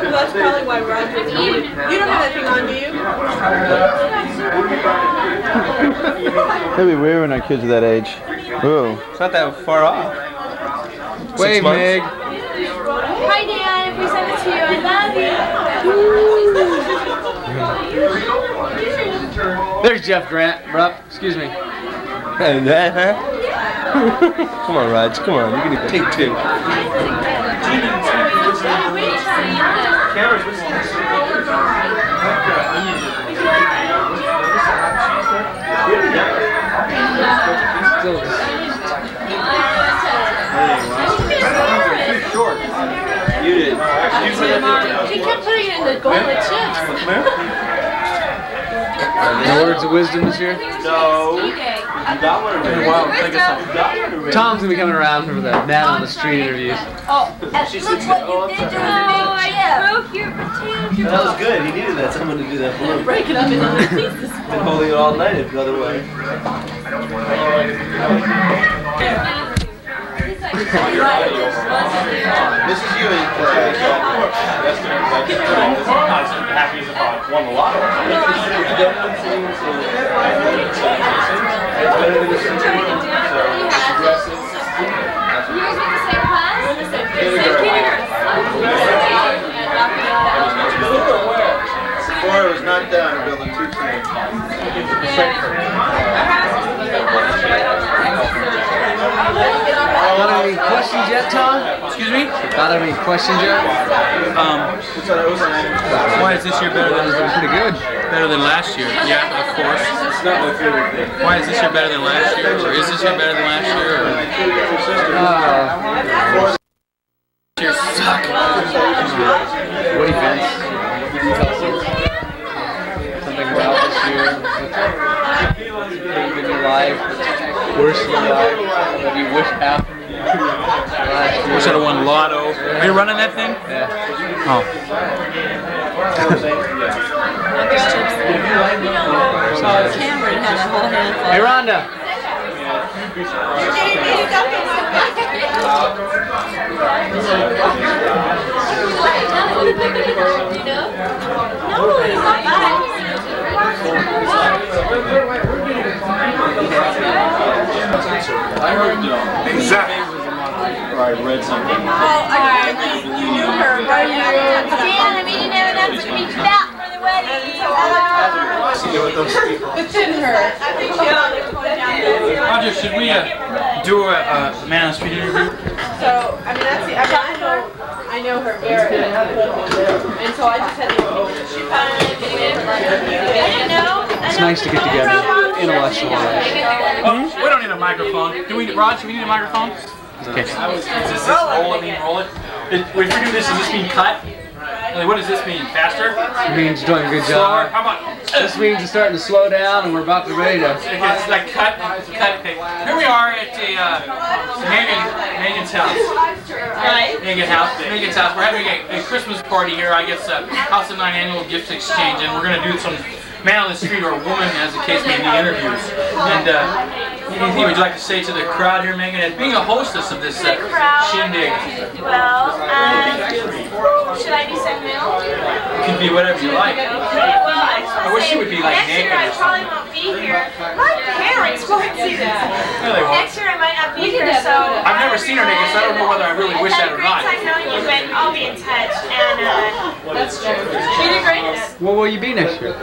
Well, that's probably why Roger. You don't have that thing on, do you? It'd be weird when our kids are that age. Ooh. It's not that far off. Wait, Meg. Hi, Dan. If we send it to you, I love you. There's Jeff Grant, bruh. Excuse me. Come on, Raj. Come on. You can take two. Short. You did. She kept putting it in the bowl of chips. Any words of wisdom this year? No. Tom's gonna be coming around for the man on the street interviews. Oh, look what you did to the big chip. I broke your potato chip. That was good. He needed that. Someone to do that for him. Break it up into little pieces. Been holding it all night the other way. This is you in happy as if I won the lotto. Before it was not done, building two trains. Got any questions yet, Tom? Excuse me? Got any questions yet? Why is this year better than Pretty good. better than last year? Yeah, of course. It's not my favorite thing. Why is this year better than last year? Or is this year better than last year? Or this year suck. What events? Something about this year. In your life. Worse than your life. That you wish happened. Wish I'd have won lotto. Are you running that thing? Yeah. Oh. Cameron had a whole handful. Hey, Rhonda. No, he's not bad. I heard exactly. I read something. Oh, you knew her, right? Dan, I mean, you never know to reach out for the wedding. It didn't hurt. Roger, should we do a man on the street interview? So, I mean, that's the, I know her very well. And so I just had to It's nice to get together, intellectualize. Oh, we don't need a microphone. Do we, Rod, do we need a microphone? Okay. Does this roll it mean roll it? If we do this, does this mean cut? Like, what does this mean? Faster? It means you're doing a good Slower? job. How about... This means it's starting to slow down and we're about to ready to... It's like cut. Okay. Here we are at Megan's house. Right. Megan's house. We're having a Christmas party here. I guess House of 9 annual gift exchange, and we're going to do some man on the street or a woman, as the case may be, interviews. And anything would you like to say to the crowd here, Megan, as being a hostess of this shindig? Well, should I be sentimental? It can be whatever you like. Well, I wish she would be like naked or next year I probably won't be here. My parents won't see this. No, they won't. Next year I might not be here, so... I've never seen her naked, so I don't know whether I really wish that or not. It's had a great time knowing you, but I'll be in touch. And, that's true. She did great. What will you be next year?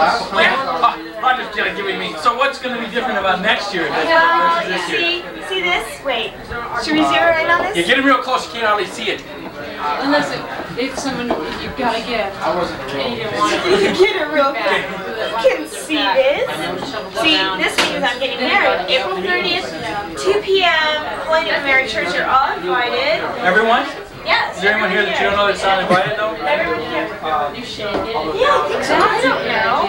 I'm just giving me. So what's going to be different about next year versus this year? See this? Wait. Should we zero in on this? Yeah, get it real close. You can't hardly see it. Unless it's someone you've got to get. And you didn't want to Get it real quick. You can see this. See, this means I'm getting married. April 30th, 2 p.m. Point of Mary Church. You're all invited. Everyone? Yes. Is there anyone here that you don't know that's not invited though? Everyone here. Yeah, I think so. I don't know.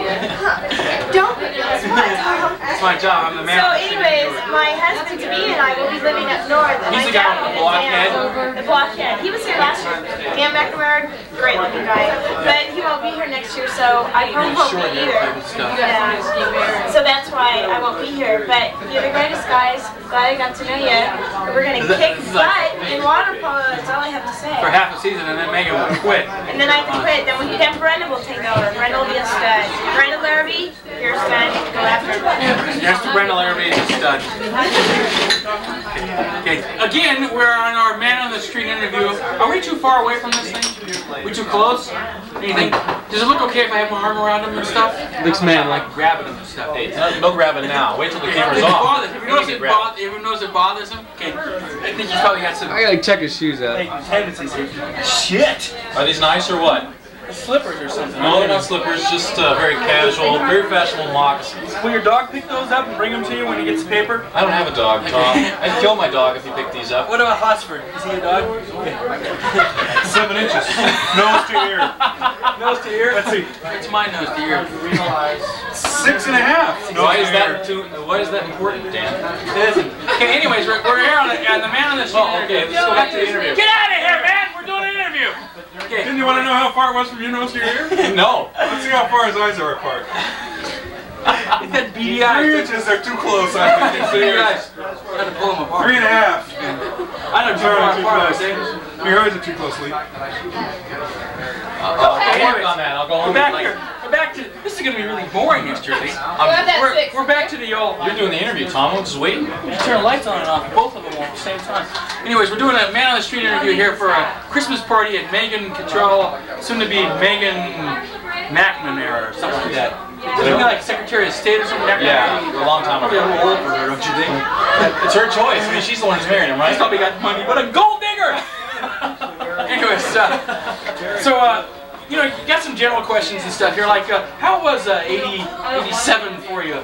Don't That's my job. I'm the man. So anyways, my husband to be and I will be living up north. And He's my the guy dad with the will be blockhead? down. The blockhead. He was here last year. Dan McNamara, great looking guy. But he won't be here next year, so I probably won't Short be hair either. type of stuff. Yeah. So that's why I won't be here. But you're the greatest guys. Glad I got to know you. We're going to kick butt in water polo. That's all I have to say. For half a season, and then Megan will quit. And then I have to quit. Then Brenda will take over. Brenda will be a stud. Brenda Larrabee, you're a stud. Go after her. Yes, to Brenda Larrabee is a stud. Okay. Again, we're on our man on the street interview. Are we too far away from this thing? We too close? Anything? Does it look okay if I have my arm around him and stuff? Looks manly. Like grabbing him and stuff. Hey, no grabbing now. Wait till the camera's off. If you notice it bothers him, okay. I think he's probably got some I gotta check his shoes out. tendencies here. Shit! Are these nice or what? Slippers or something. No, they're not slippers. Just very casual, very fashionable moccasins. Will your dog pick those up and bring them to you when he gets the paper? I don't have a dog, Tom. I'd kill my dog if he picked these up. What about Hosford? Is he a dog? 7 inches. Nose to ear. Nose to ear? Let's see. It's my nose to ear. 6.5. Why is that important, Dan? It isn't. Okay, anyways, we're here on the man on the street. Oh, okay, let's go back to the interview. Get out of here, man! We're doing an interview! Okay. Didn't you want to know how far it was from your nose to your ear? No. Let's see how far his eyes are apart. He had beady eyes. 3 inches are too close, I think. Beady eyes. I had to pull them apart. 3.5. I know too far apart, close. Your eyes are too closely. I'll work on that. I'll go home. We're back here. We're back to. This is gonna be really boring yesterday. We're back to the old. You're doing the interview, Tom. I'm just waiting. You turn the lights on and off, both of them at the same time. Anyways, we're doing a man on the street interview here for a Christmas party at Megan Cottrell, soon to be Megan McNamara or something like that. Isn't that like Secretary of State or something? Yeah, a long time Probably a ago. little old for her, don't you think? It's her choice. I mean, she's the one who's marrying him, right? She's probably got money, but a gold digger! Anyways, you know, you got some general questions and stuff here, like, how was 87 for you,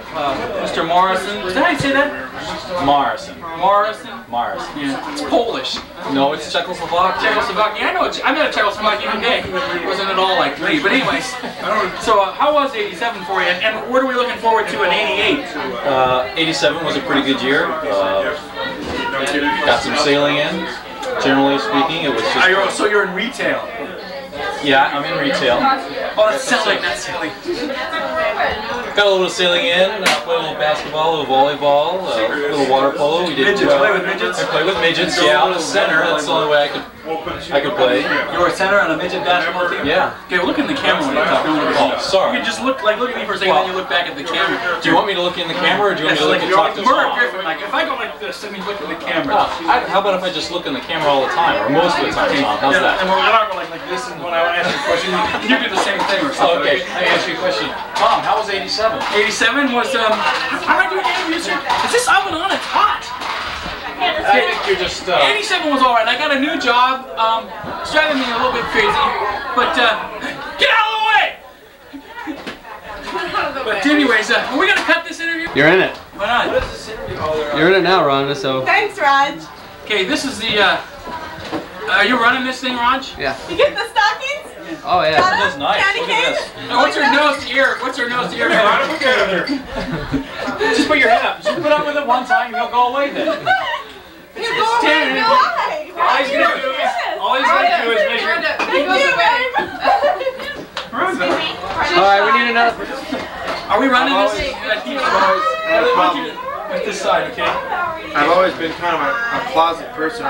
Mr. Morrison? Did I say that? Morrison. Morrison? Morrison. Yeah, it's Polish. No, it's Czechoslovakia. Czechoslovakia. I know. I met a Czechoslovakian today. It wasn't at all like me. But anyways, so how was 87 for you? And what are we looking forward to in 88? 87 was a pretty good year. Got some sailing in. Generally speaking, it was just... So you're in retail. Yeah, I'm in retail. Oh, that's selling. That's selling. Got a little sailing in, played a little basketball, a little volleyball, a little water polo. We did Midgets, play with midgets? I play with midgets, yeah, on the center. That's the only way I could play. You were a center on a midget basketball team? Yeah. Okay, well, look in the camera when you talk. Oh, sorry. You can just look at me for a second, then you look back at the camera. Do you want me to look in the camera, or do you want me to look and talk to Murray Tom? Griffin, like, if I go like this, then you look at the camera. How about if I just look in the camera all the time, or most of the time, Tom? How's that? And I don't go like this, and when I ask you a question, you do the same thing or something. Okay, I ask you a question. Tom, how was 87? 87 was, how do I do an interview, sir? Is this oven on? It's hot. I think you're just... 87 was alright. I got a new job. It's driving me a little bit crazy. But, get out of the way! But anyways, are we going to cut this interview? You're in it. Why not? You're in it now, Rhonda, so... Thanks, Raj. Okay, this is the, are you running this thing, Raj? Yeah. You get the stockings? Oh, yeah. That's nice. Look at this. What's her nose to ear? What's her nose to ear? Just put your head up. Just put up with it one time and you'll go away then. You go ahead and go. All he's gonna do is measure. Thank you very much. Alright, we need another... Are we running this? With this side, okay? I've always been kind of a closet person.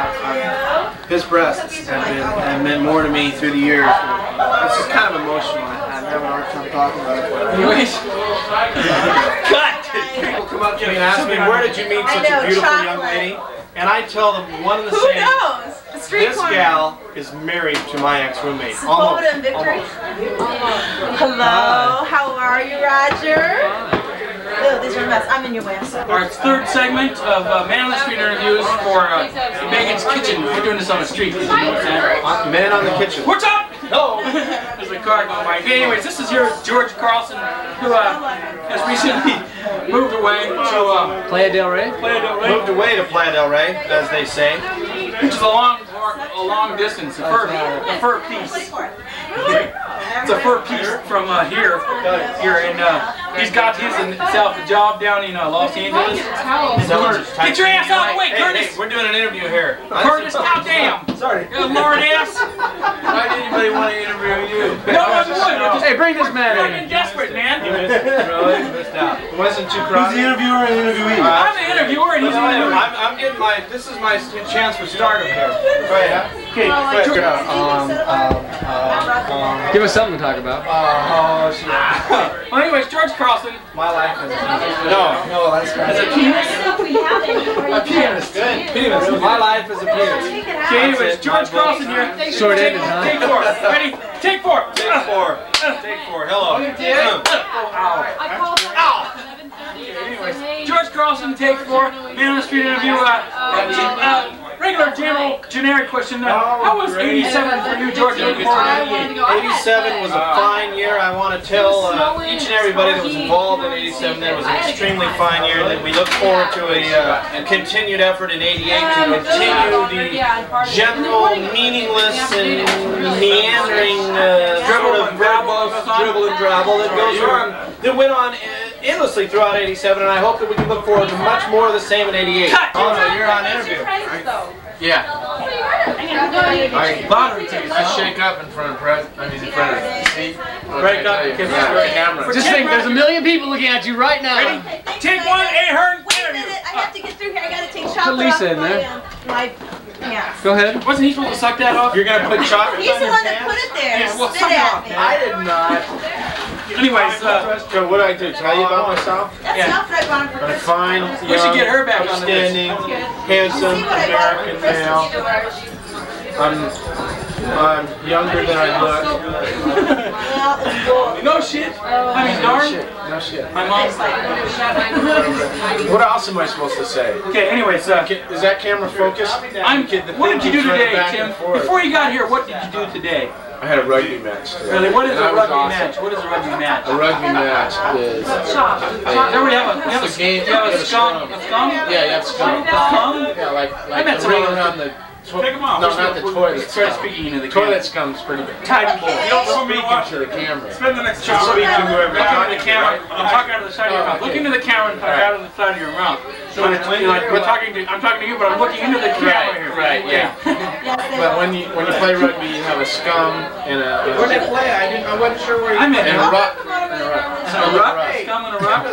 His breasts have meant more to me through the years. It's just kind of emotional. I'm having a hard time talking about it. Anyways. Cut! People come up to me and ask me, where did you meet such a beautiful young lady? And I tell them one and the Who same. knows? The street This corner. gal is married to my ex-roommate. Sloboda and Victory. Hello, how are you, Roger? Oh, these are a mess. I'm in your way. I'm sorry. Our third segment of Man on the Street interviews for Megan's Kitchen. We're doing this on the street. Man on the kitchen. What's up? No. There's a car going by. Anyways, this is here George Carlson, who has recently moved away to Playa del Rey? Playa del Rey, Moved away to Playa del Rey, as they say. which is a long distance, a fur piece. It's a fur piece from here, and He's got himself a job down in Los Angeles. Get your ass out of the way, Curtis! Hey, we're doing an interview here. Curtis, goddamn! Sorry. You lard ass! Why did anybody want to interview you? No one would. Hey, bring this man You're in. fucking desperate, man. Really? Missed out. It wasn't too crowded. Who's the interviewer and interviewee? I'm the interviewer and he's the interviewer. I'm getting my. This is my chance for stardom here. Go ahead. Okay, Give us something to talk about. Oh shit. Well, anyways, George Carlson. My life is. No, that's not. As a penis. A penis. Good. Penis. My life is a penis. Okay, anyways, George Carlson here. Short-ended, huh? Take four. Ready? Take four. Take four. Take four. Hello. Anyways, George Carlson, take four. Man on the street interview. Regular, generic question. How was '87 for you, George? 87 was a fine year. I want to tell each and everybody that was involved in '87 that it was an extremely fine year. That we look forward to a continued effort in '88 to continue the general meaningless and meandering sort of dribble and drabble that goes on, that went on endlessly throughout '87, and I hope that we can look forward to much more of the same in '88. Oh no, you're on interview. Yeah. Lottery tickets. I shake up in front of in front of the seat. Break up because it's for camera. Just think, there's a million people looking at you right now. Ready? Take one, Ahern, Wait a interview. minute, I have to get through here. I gotta take chocolate Put Lisa off in there. my pants. Go ahead. Wasn't he supposed to suck that off? You're gonna put chocolate He's on the your one that pants? put it there. Yeah, well, Spit suck it at off, me. I did not. Anyways, So what do I do? Tell you about myself? That's Yeah. not what I wanted for I'm a Christmas. fine, we should get her back on the outstanding, handsome See what I bought for American Christmas. male. I'm younger than I look. Well, it's gold. no shit. I mean, darn. No shit. My mom's What else am I supposed to say? Okay, anyways, Is that camera focused? what did you do today, Tim? Before you got here, what did you do today? I had a rugby match today. Really, what is And a I was rugby awesome. match? What is a rugby match? A rugby match is... There we have a It's a game. You have You a have a scum? scrum. A scum? Yeah, you have to scum. Scum? Yeah, like met the some ring of those. around the... Take 'em off. No, not the toilet. Start scum. speaking into the Toilet camera. scum's pretty big. Tiny bowl. You don't speak into the camera. Spend the next Just speak to whoever. Look into the camera. I'm talking out of the side of your mouth. Look into the camera and talk out of the side of your mouth. So it's like I'm talking to you, but I'm looking into the camera here. Right, yeah. But when you play rugby, you have a scum and a... Where did they play? I wasn't sure where you... I'm in And a ruck. A ruck? Scum and a ruck?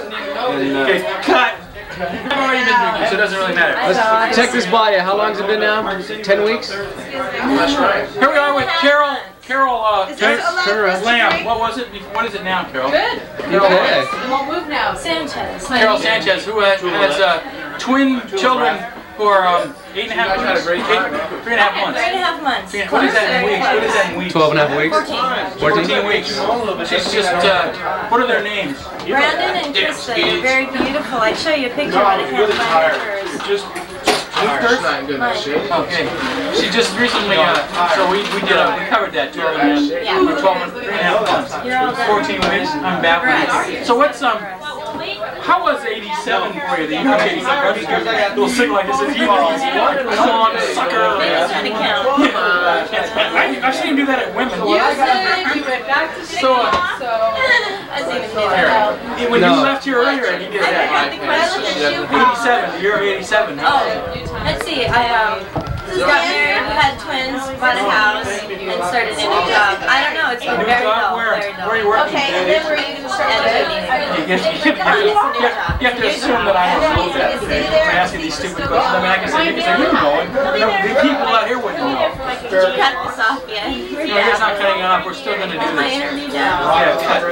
Okay, cut. I've already been drinking, so it doesn't really matter. Let's check this body. How long has it been now? 10 weeks? That's right. Here we are with Carol. Is this allowed turn around. for us to Lamb. drink? What was it? What is it now, Carol? Good. Okay. Won't move now. Sanchez. Carol Sanchez, who has twin children who are 8.5 months. 3.5 months. 3.5 months. What is that in weeks? What is that in weeks? 12 and a half weeks? 14 weeks. She's just, what are their names? Brandon and Krista, they're very beautiful. I'd show you a picture, but I can't find hers. Just She's not in good enough shape. okay. She just recently, so we covered that 12 months. Yeah. 12 months, 3.5 months. You're all done. 14 weeks. I'm back. So what's how was '87 for you? The year of '87. We'll sing like this. Come on, sucker. Maybe it's trying to count. I've seen him do that at women. Music, you went back to So, I didn't even do that. when you left here earlier, he did that. I looked at you. 87, the year of '87. Oh, let's see. I got married, had twins, bought a house, and started a new job. I don't know. It's been very dull. Very dull. Where are you working? Okay, and then where are you going to start You have to assume that I don't know that. I'm asking these stupid questions. I mean, I can say you're going. The people out here wouldn't know. Did you cut this off yet? No, it's not cutting it off. We're still going to do My this. interview now. Yeah, cut.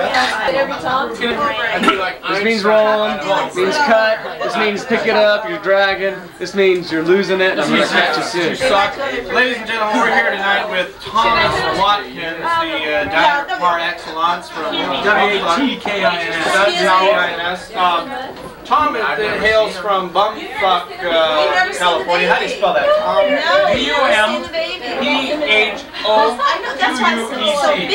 This means rolling. This means cut. This means pick it up. You're dragging. This means you're losing it. And I'm going to catch you soon. Ladies and gentlemen, we're here tonight with Thomas Watkins, the diner par excellence from WATKINS. Tom hails from Bumfuck, California. How do you spell that, Tom? That's why it's so big.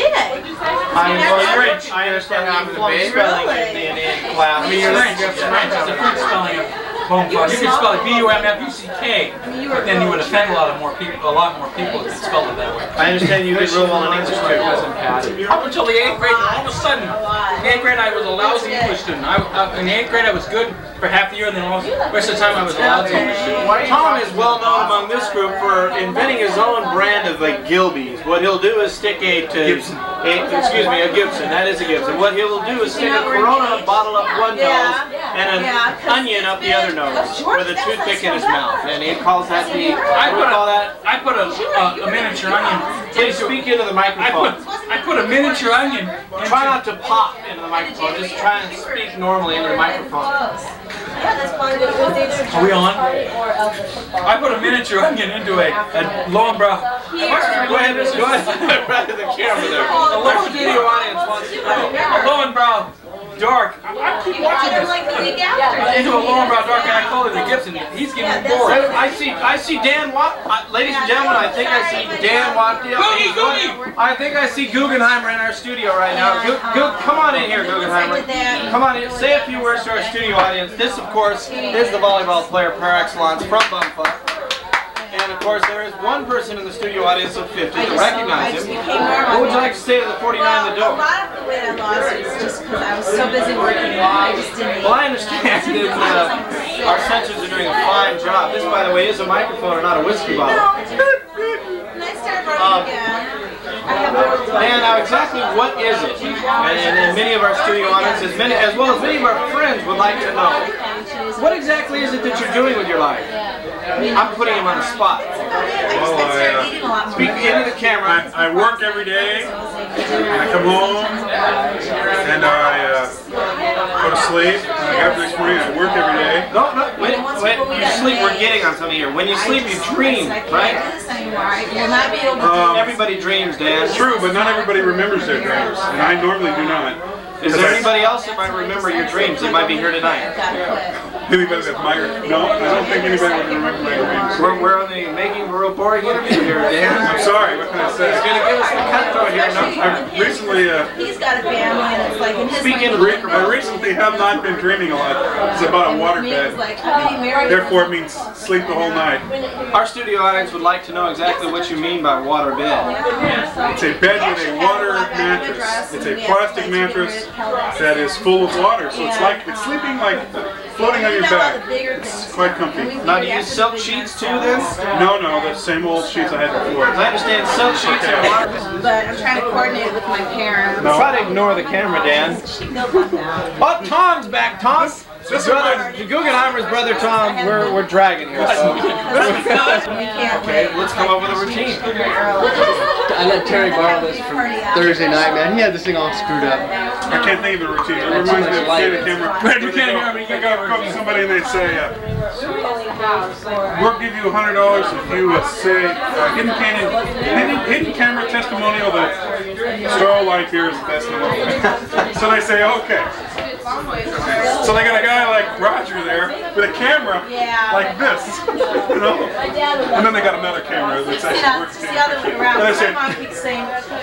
I understand how to flunk spelling in the class. I mean, you're French. It's a French spelling of Bumfuck. You could spell it B-U-M-F-U-C-K, but then you would offend a lot more people if you spelled it that way. I understand you did real well in English too. Up until the 8th grade, all of a sudden, In 8th grade, I was a lousy English student. In 8th grade, I was good for half the year, and then the rest of the time, I was a lousy English student. Tom is well known among this group for inventing his own brand of Gilbey's. What he'll do is stick a Gibson. A Gibson. That is a Gibson. What he'll do is stick a Corona bottle up one nose and an onion up the other nose with a toothpick in his mouth, and he calls that the. I put a miniature onion. Please speak into the microphone. I put a miniature onion. Try not to pop into the microphone. Just try and speak normally into the microphone. Are we on? I put a miniature onion into a Lowenbrow. Go ahead. Right to the camera there. Our studio audience wants to know. A Lowenbrow dark. I keep watching this. Into a Lowenbrow dark, and I call it a Gibson. He's getting bored. I see Dan ladies and gentlemen, I think I see Dan Watkins. I think I see Guggenheimer in our studio right now. Come on in here, Guggenheimer. Come on in. Say a few words to our studio audience. This, of course, is the volleyball player par excellence from Bumfuck. And of course, there is one person in the studio audience of 50 that recognize him. What would you like to say to the 49 that don't? A lot of the way I lost is just because I was so busy working. I just didn't. Well, I understand that our censors are doing a fine job. This, by the way, is a microphone and not a whiskey bottle. And I started running again. Dan, now exactly what is it? And many of our studio audiences, as well as many of our friends, would like to know. What exactly is it that you're doing with your life? I'm putting him on the spot. Well, speak into the camera. I work every day. I come home and I go to sleep. And I get up next morning. I work every day. No, wait. You sleep. We're getting on something here. When you sleep, you dream, right? Everybody dreams, Dan. True, but not everybody remembers their dreams, and I normally do not. Is there anybody else that might remember your dreams that might be here tonight? Anybody that might? No, I don't think anybody would remember my dreams. We're on the making a real boring interview here, Dan. I'm sorry, what can I say? He's going to give us the cutthroat here. I recently, he's got a family and it's like in his I recently have not been dreaming a lot. It's about a waterbed. Therefore, it means sleep the whole night. Our studio audience would like to know exactly what you mean by waterbed. It's a bed with a water mattress. It's a plastic mattress that is full of water, so it's sleeping like floating on your back. It's quite comfy. Now, do you use silk sheets too, then? No, the same old sheets I had before. I understand silk sheets are water. But I'm trying to coordinate with my parents. No. Try to ignore the camera, Dan. Oh, Tom's back, Tom. The Guggenheimer's brother Tom, we're dragging here. So. Okay, let's come up with a routine. I let Terry borrow this from Thursday night, man. He had this thing all screwed up. I can't think of the routine. It reminds me of the camera. They go up to somebody and they say, we'll give you $100 if you say hidden camera testimonial that Starlight here is the best in the world. So they say, okay. So they got a guy like Roger there with a camera like this, you know? And then they got another camera that's actually works. And they say,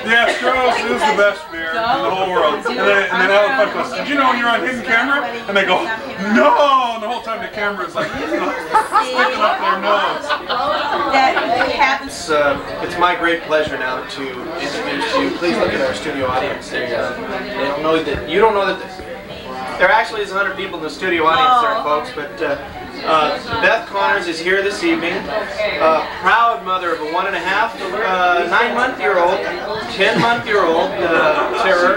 yeah, Stroh's is the best beer in the whole world. And then Alan Fudd goes, did you know you're on hidden camera? And they go, no! And the whole time the camera is like, sticking up their nose. It's my great pleasure now to introduce you. Please look at our studio audience. They don't know that you don't know that. There actually is 100 people in the studio audience there, folks, but Beth Connors is here this evening, proud mother of a 1.5, 9-month-year-old, 10-month-year-old terror,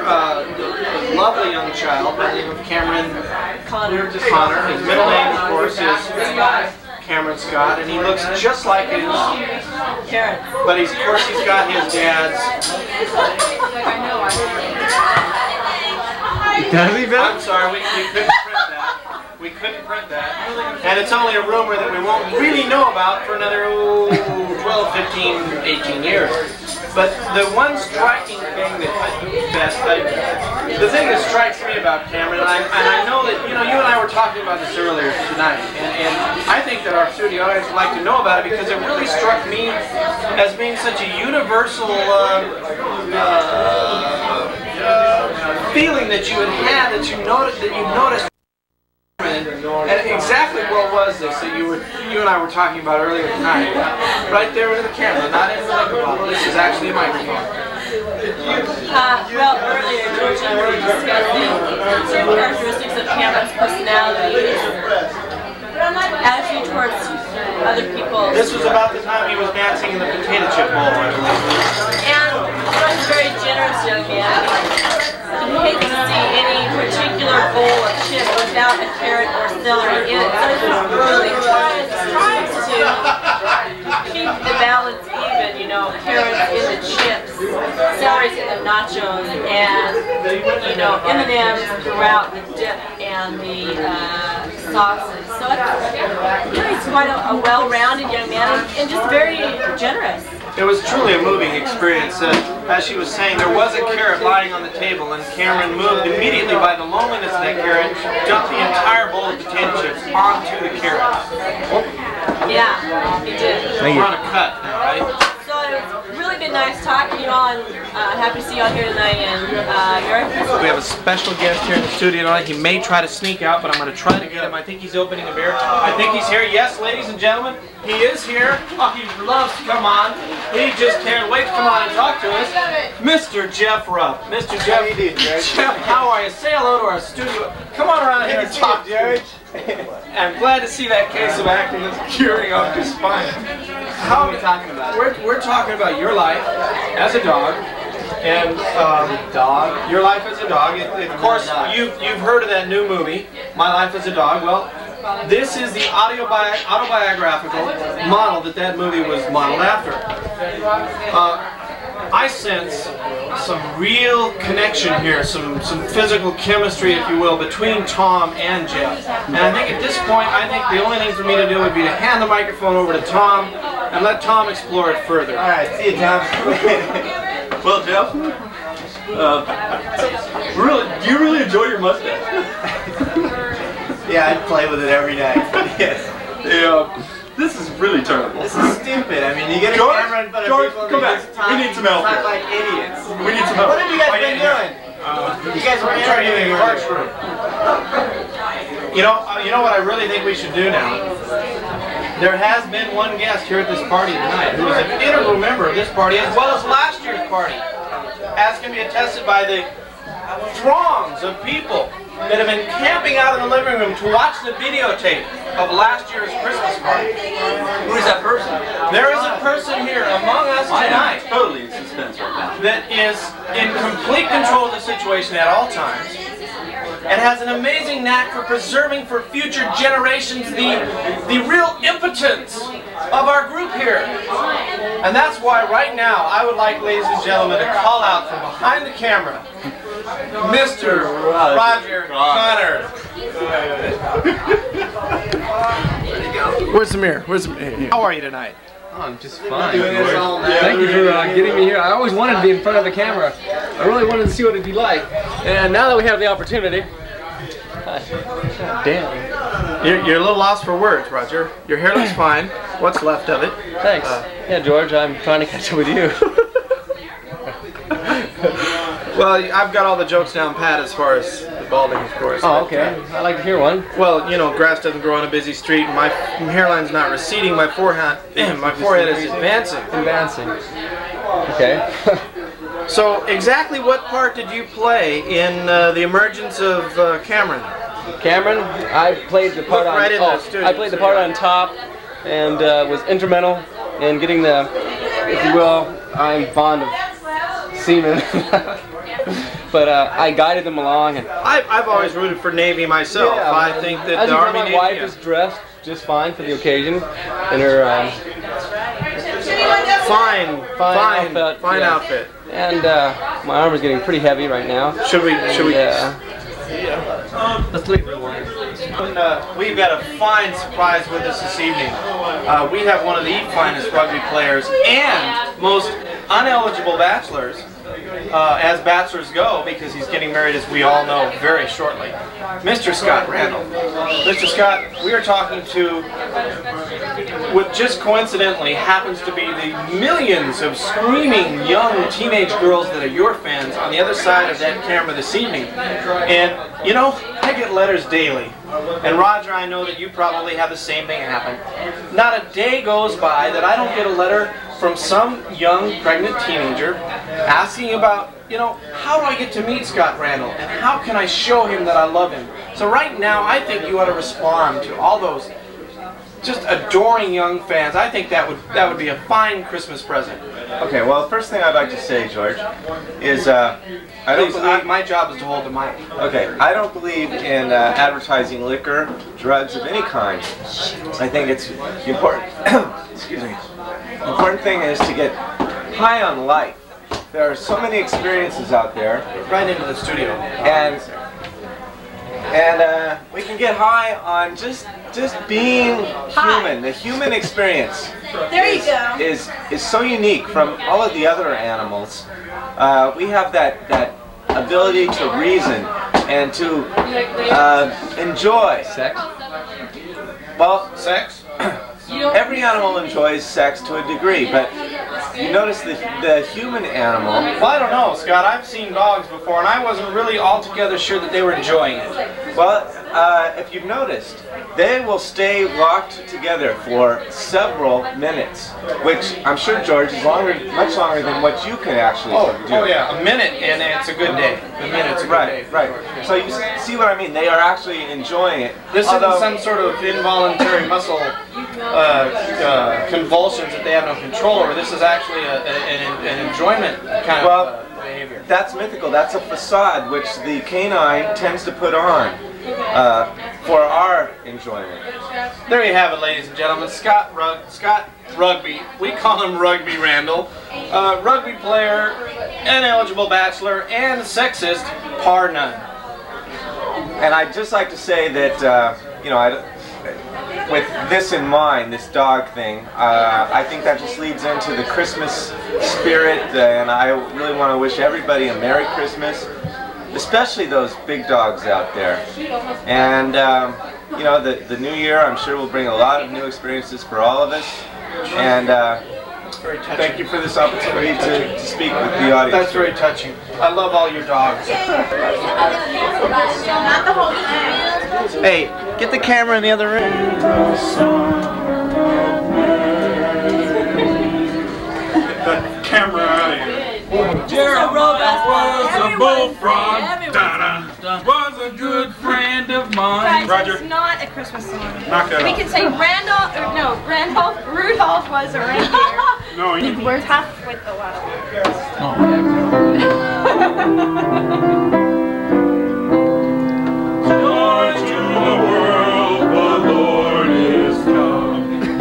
lovely young child by the name of Cameron Connor. His middle name, of course, is Cameron Scott, and he looks just like his, but of course he's got his dad's. I'm sorry, we couldn't print that. We couldn't print that. And it's only a rumor that we won't really know about for another 12, 15, 18 years. But the one striking thing the thing that strikes me about Cameron, and I know that, you and I were talking about this earlier tonight, and I think that our studio audience would like to know about it because it really struck me as being such a universal feeling that you had that you've noticed. And exactly what was this that you and I were talking about earlier tonight? Right there into the camera, not into the microphone. This is actually a microphone. Well, earlier George and I were discussing certain characteristics of Cameron's personality, attitude towards other people. This was about the time he was dancing in the potato chip bowl, I believe. And he's a very generous young man. He hates to see any particular bowl of chips without a carrot or celery in it. So he really tries to keep the balance even, you know, carrots in the chips, celery's in the nachos, and, you know, M&M's throughout the dip and the sauces. So he's quite a well-rounded young man and just very generous. It was truly a moving experience. As she was saying, there was a carrot lying on the table, and Cameron moved immediately by the loneliness of that carrot, dumped the entire bowl of potato chips onto the carrot. Yeah, he did. We're on a cut now, right? So it's really been nice talking to you all, and happy to see you all here tonight. And we have a special guest here in the studio tonight. He may try to sneak out, but I'm going to try to get him. I think he's opening a beer. I think he's here. Yes, ladies and gentlemen, he is here. Oh, he loves to come on. He just can't wait to come on and talk to us. Mr. Jeff Rupp. Mr. Jeff, Jeff, how are you? Say hello to our studio. Come on around here and talk, Jared. I'm glad to see that case of acting that's curing off your spine. How are we talking about? We're talking about your life as a dog, and your life as a dog. Of course, you've heard of that new movie, My Life as a Dog. Well, this is the autobiographical model that movie was modeled after. I sense some real connection here, some physical chemistry, if you will, between Tom and Jeff. And I think at this point, I think the only thing for me to do would be to hand the microphone over to Tom and let Tom explore it further. All right, see you, Tom. Well, Jeff, do you really enjoy your mustache? Yeah, I play with it every night. Yes. Yeah. This is really terrible. This is stupid. I mean, you get a camera in front of people come back. We need some help here. like idiots. We need some help. What have you guys been doing? You guys were interviewing Parks Room. You know what I really think we should do now? There has been one guest here at this party tonight who is an integral member of this party as well as last year's party, as can be attested by the throngs of people that have been camping out in the living room to watch the videotape of last year's Christmas party. Who is that person? There is a person here among us tonight Totally in suspense right now. that is in complete control of the situation at all times and has an amazing knack for preserving for future generations the real impotence of our group here. And that's why right now I would like, ladies and gentlemen, to call out from behind the camera Mr. Roger Connor. Where's the mirror? How are you tonight? Oh, I'm just fine. Thank you for getting me here. I always wanted to be in front of the camera. I really wanted to see what it'd be like. And now that we have the opportunity, damn. You're a little lost for words, Roger. Your hair looks fine. What's left of it? Thanks. Yeah, George, I'm trying to catch up with you. Well, I've got all the jokes down pat as far as the balding, of course. Oh, okay. I'd like to hear one. Well, you know, grass doesn't grow on a busy street, and my hairline's not receding. My forehead is advancing. Okay. So, exactly what part did you play in the emergence of Cameron? Cameron, I played the part on. I played the part on top, and was instrumental in getting the, if you will, I'm fond of seamen. But I guided them along, and I've always rooted for Navy myself. Yeah, I think that the Army Navy. My wife is dressed just fine for the occasion in her fine outfit. And my arm is getting pretty heavy right now. Should we? Let's leave it alone. We've got a fine surprise with us this evening. We have one of the finest rugby players and most uneligible bachelors, as bachelors go, because he's getting married, as we all know, very shortly. Mr. Scott Randall. Mr. Scott, we are talking to what just coincidentally happens to be the millions of screaming young teenage girls that are your fans on the other side of that camera this evening. And, you know, I get letters daily. And Roger, I know that you probably have the same thing happen. Not a day goes by that I don't get a letter from some young pregnant teenager asking about, you know, how do I get to meet Scott Randall, and how can I show him that I love him? So right now, I think you ought to respond to all those just adoring young fans. I think that would be a fine Christmas present. Okay, well, the first thing I'd like to say, George, is my job is to hold the mic. Okay, I don't believe in advertising liquor, drugs of any kind. I think it's important. Excuse me. The important thing is to get high on life. There are so many experiences out there. Right into the studio. And we can get high on just being human. The human experience is so unique from all of the other animals. We have that ability to reason and to enjoy. Sex? Well, sex? Every animal enjoys sex to a degree, but you notice the human animal... Well, I don't know, Scott. I've seen dogs before, and I wasn't really altogether sure that they were enjoying it. Well, if you've noticed, they will stay locked together for several minutes, which I'm sure, George, is much longer than what you can actually do. Oh yeah, a minute, and it's a good day. A minute's a good day. Right. So you see what I mean? They are actually enjoying it. This isn't some sort of involuntary muscle convulsions that they have no control over. This is actually an enjoyment kind of behavior. That's mythical. That's a facade which the canine tends to put on for our enjoyment. There you have it, ladies and gentlemen. Scott Rugby. We call him Rugby Randall. Rugby player, ineligible bachelor, and sexist par none. And I'd just like to say that, you know, with this in mind, this dog thing, I think that just leads into the Christmas spirit, and I really want to wish everybody a Merry Christmas, especially those big dogs out there. And, you know, the new year, I'm sure, will bring a lot of new experiences for all of us. And thank you for this opportunity to speak with the audience. That's very touching. I love all your dogs. Hey, get the camera in the other room. The camera out of here. Gerald was a bullfrog. Was a good friend of mine. Guys, it's not a Christmas song. Knock that We off. can say Rudolph was a reindeer. No, you... We're tough with the wild. Joy to the world, the Lord is come.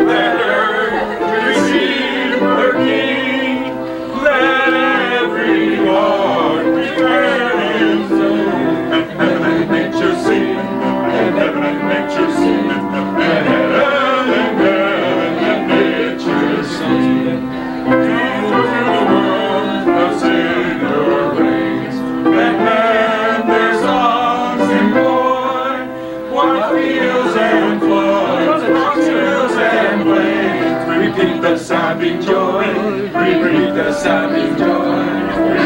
Let earth receive her King. Let every heart prepare him sing. And heaven and nature sing. And heaven and nature sing. And heaven and nature sing. To the world the Savior reigns. And men their songs employ. White fields and floods, hills and plains. Repeat the sounding joy. Repeat the sounding joy.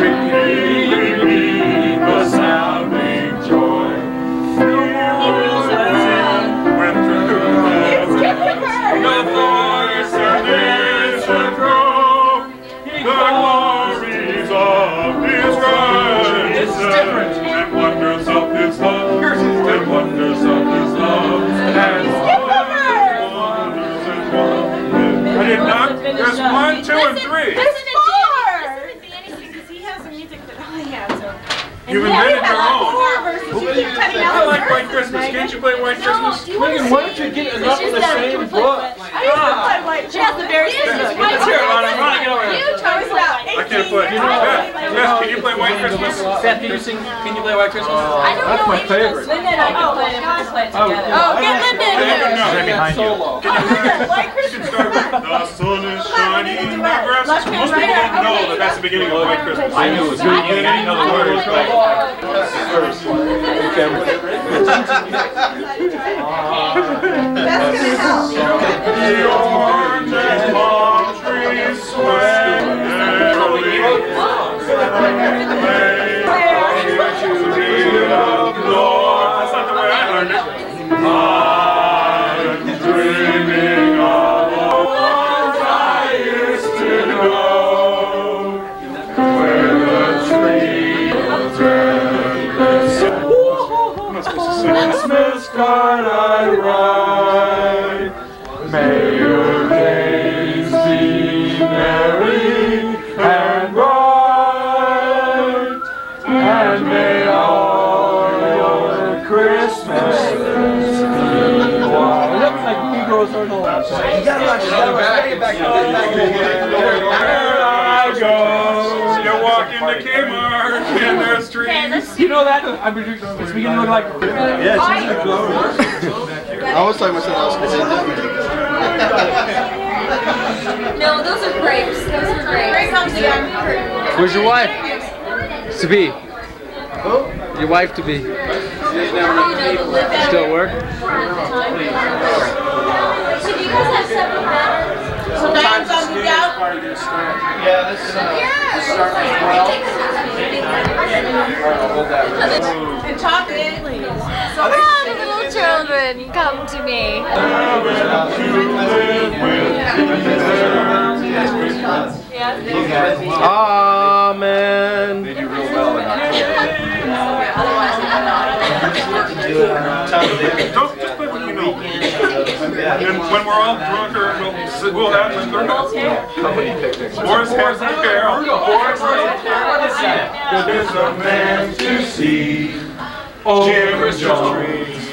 Repeat the sounding joy. Fields and went through the voice of his grow. The glories of his righteousness and wonders of his love. And wonders of his love. And wonders and wonders. I did not. There's 1, 2, and 3. Listen to Danny because he has some music that I have. So. You've invented your own. I like White Christmas. Can't you play White Christmas? Megan, why don't you get enough of the same book? I used to play White. She has the very specific. Let's hear it, Ron. Get over here. You chose about 18 I can't play. Yes, can you play White Christmas? Seth, can you sing? Can you play White Christmas? I don't know. my favorite. Linda and I can play it. We can play it together. Oh, get Linda in here. behind you. White Christmas. The sun is shining, the grass is... Most people don't know that that's the beginning of White Christmas. I knew it was good. You didn't know the words, right? That's gonna help. The orange and palm trees sway merrily. That's not the way I learned it. I'm dreaming of old I used to know, where the trees Christmas card I write. May your days be merry and bright, and may all your Christmases be white. It looks like Negroes are the last. You gotta rush, you gotta rush. Get back, there I go. You walk into Kmart and there's trees. You know that? I'm beginning to look like. Yeah, it's usually flowers. I was talking about something else because it No, those are grapes. Those are grapes. Here comes again. Where's your wife? To be. Your wife to be. Still at work? So do you guys have separate beds? Sometimes I'll move out. Yeah, this is And top it. Come on, little children, come to me. Amen. They do real well in Don't just let me know. And when we're all drunker, we'll have company picnics. Boris has a bear. There's a man to see. Jim Jones.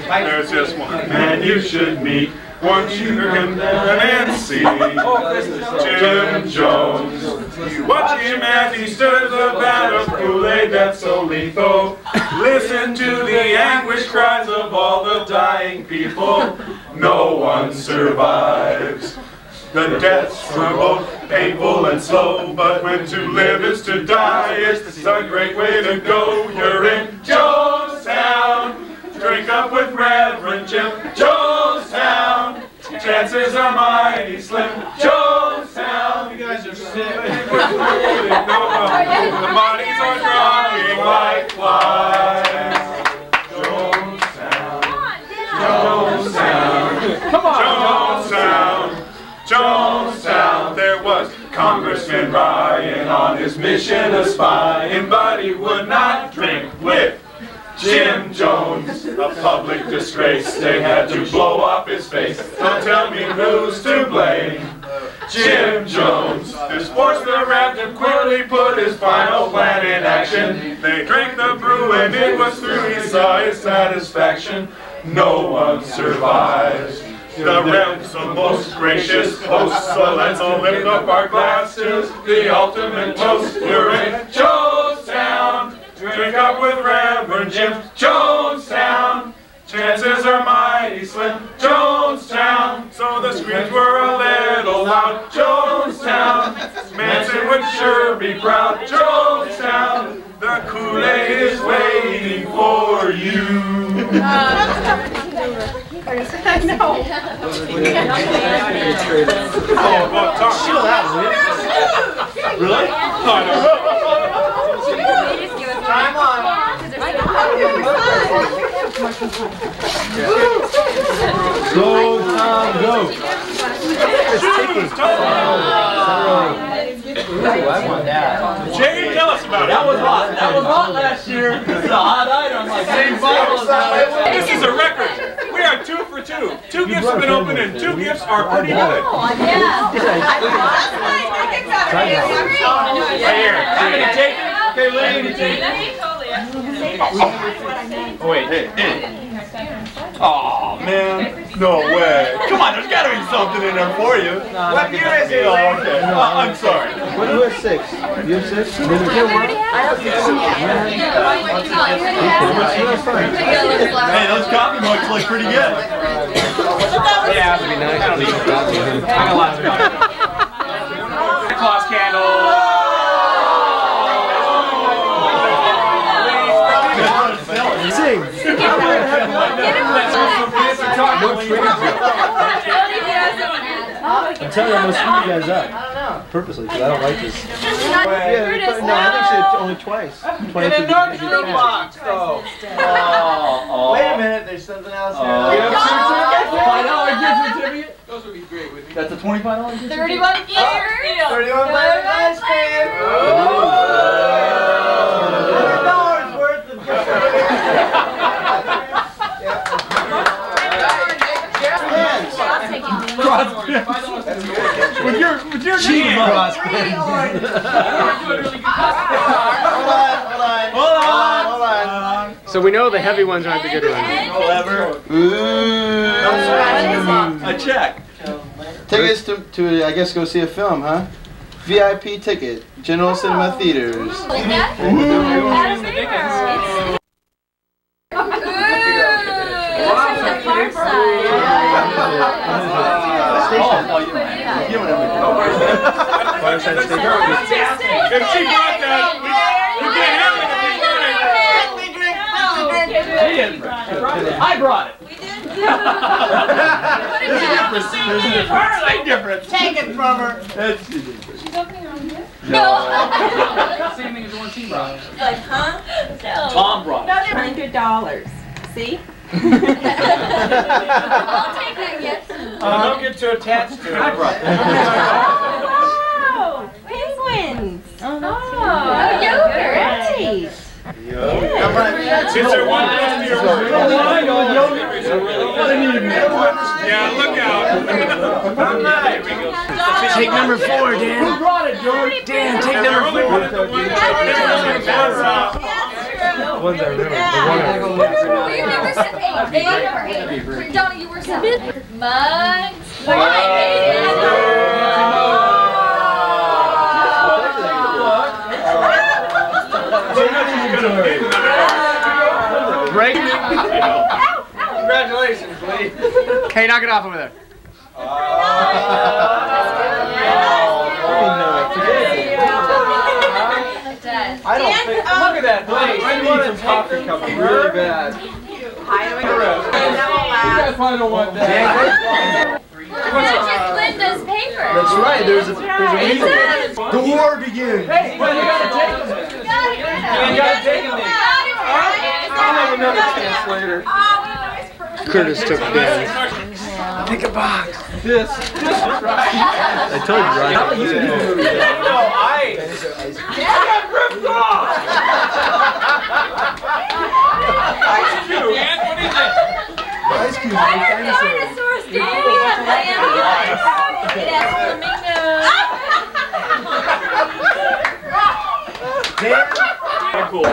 There's just one man you should meet. Once you can and see Jim Jones. Watch him as he stirs a vat of Kool-Aid that's so lethal. Listen to the anguish cries of all the dying people. No one survives. The deaths are both painful and slow, but when to live is to die, it's a great way to go. You're in Jonestown. Drink up with Reverend Jim. Jonestown. Chances are mighty slim. Jonestown. You guys are sick. The bodies are drying like flies. Jonestown. Jonestown. Come on. Jonestown. Jonestown. There was Congressman Ryan on his mission of spying, but he would not drink with Jim Jones, a public disgrace. They had to blow up his face. Don't tell me who's to blame. Jim Jones. This forced the rap to quickly put his final plan in action. They drank the brew and it was through. He saw his satisfaction. No one survives. The realm's the most gracious host, so let's all lift up our glasses. The ultimate toast. You're in Jonestown. Drink up with Reverend Jim. Jonestown. Chances are mighty slim. Jonestown. So the screams were a little loud. Jonestown. Manson would sure be proud. Jonestown. The Kool-Aid is waiting for you. I know. chill out, really? Time on. Go, Tom, go. It's ticking. Ooh, I want that. Jay, tell us about it. That was hot. That was hot last year. This is a hot item. Like same bottle. This is a record. We are 2 for 2. 2 gifts have been opened and 2 gifts are pretty good. Oh, yeah. Right here. I'm going to take it. Okay, Lynn. Oh, wait. Hey. Oh man, no way. Come on, there's gotta be something in there for you. What year is it? Oh, okay. I'm sorry. What do you have 6? You have 6? Hey, those coffee mugs look pretty good. Yeah, it would be nice to leave coffee. I got lots of coffee. Claus candle. Sing. I'm telling you, I'm going to screw you guys up. Purposely, because I don't like this. Yeah, no, I think she did only twice. In a North Blue box, though. Wait a minute, there's something else here. $5 gift certificate? Those would be great with you. That's a $25 gift certificate? 31 years. 31 very nice, man. $100 worth of gift certificate. Hold on. So we know the heavy ones aren't the good ones. Clever. A check. Tickets to I guess go see a film, huh? VIP ticket, General Cinema Theaters. If she brought that, we can't have I brought it. There's a difference. Take it from her. She's opening her own gift? No. Same thing as the one team brought. Like, huh? No. Tom brought it. $100. See? I'll take that gift. Don't get too attached to it. I brought it. Wow! Penguins! Oh, yogurt. Right. Since they're one plus the yeah, look out. Take number 4, Dan. Who brought it, George? Dan, take number 4. Ones I remember. Were you number 7? 8. Donna, you were 7. Mugs. Break. Congratulations, Lee. Okay, knock it off over there. I don't think. Look at that place. I need some coffee cup really bad. You guys probably don't want that. That's just Linda's paper. That's right. There's a reason. The war begins. Hey, well, you gotta take them. You gotta take them. I'll have another chance later. Curtis took Dan. Pick a box. This. Right. I told you, right? No, ice. I got ripped off. Ice cube. Dan, what is it? Ice cube. Dinosaurs, Dan! It has flamingos. Cool.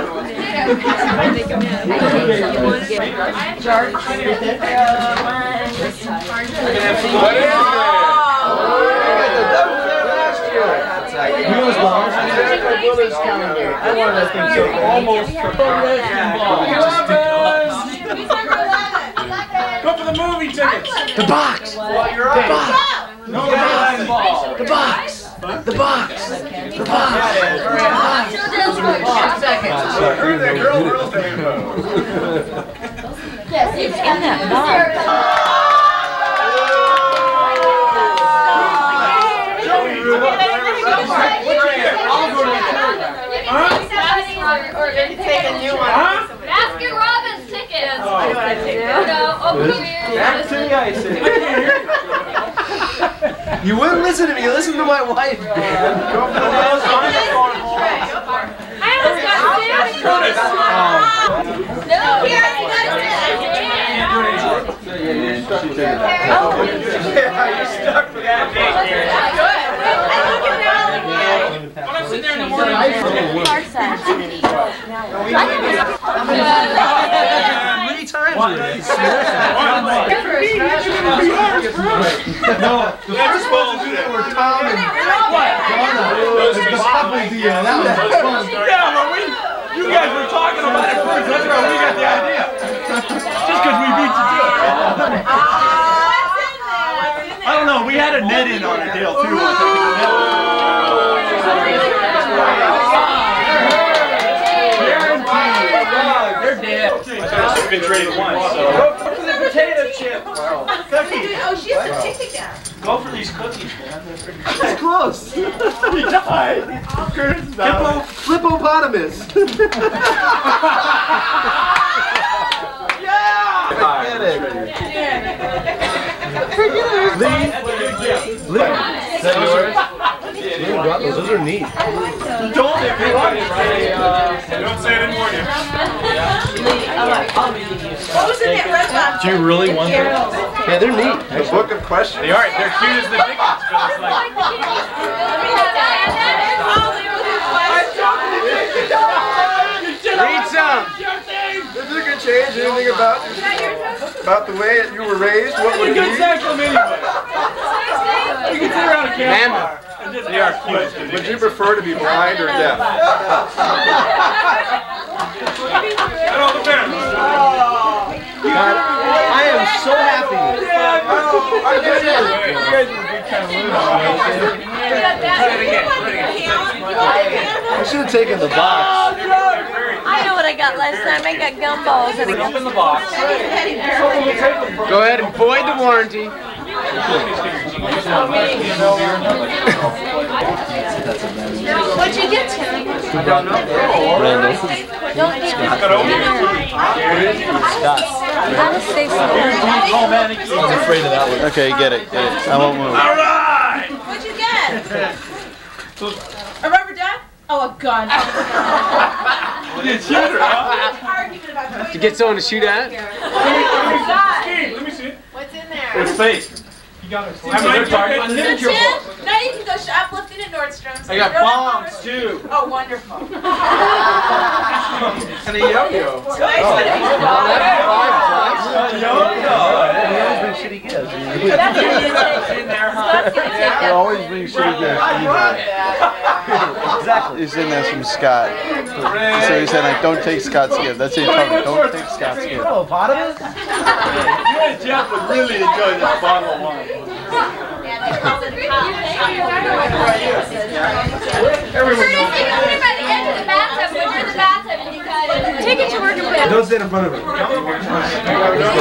Go for the movie tickets. The box. Well, you're right. The box. The box. The box. The box. Who's that girl real thing? Yes, you can that box. Take a new one. Baskin Robbins tickets. Back to the icing. You wouldn't listen to me. Listen to my wife. I almost got it. No, here I You're stuck with that. When I'm sitting there in the morning. Many times. No, the first one to do that were Tom and Donna. Those are the couple deal. That was fun. Yeah, but you guys were talking about it first. That's where we got the idea. Just because we beat you to it. I don't know. We had a net in on a deal too. They're dead. I've been traded once, so. Go for the potato chip. Cookies. Oh, she has her ticket down. Go for these cookies, man. It's close. He died. Curtis died. Hippopotamus. Yeah! Forget it. Lee. Is that yours? Those are neat. Don't everybody Don't say it anymore, Dan. What was in that red box? Do you really want them? Yeah, they're neat. The book of questions. They are. They're cute as the Dickens, but it's like. change anything about the way you were raised? What would it be? Good sex from anyway. You can sit around a campfire. They are cute. Would you prefer to be blind or deaf? That all depends. God, I am so happy. I should have taken the box. I know what I got last time. I got gumballs and Up in the box. Go ahead and void the warranty. What'd you get, Tim? Randall. I was afraid of that one. Okay, get it. I won't move. Alright! What'd you get? A rubber duck? Oh, a gun. You did shoot her, huh? Did you get someone to shoot at? Let me see. What's in there? It's fake. You got it. Now you can go shoplifting at Nordstrom's. I got bombs too. Oh, wonderful. And a yo-yo. He always brings shitty gifts. He always brings shitty gifts. Exactly. He's in there from Scott. So he said, like, don't take Scott's gift. That's it. Don't take Scott's gift. Oh, part of it? You and Jeff would really enjoy this bottle of wine. Take it to work and put it. Don't stand in front of it. Don't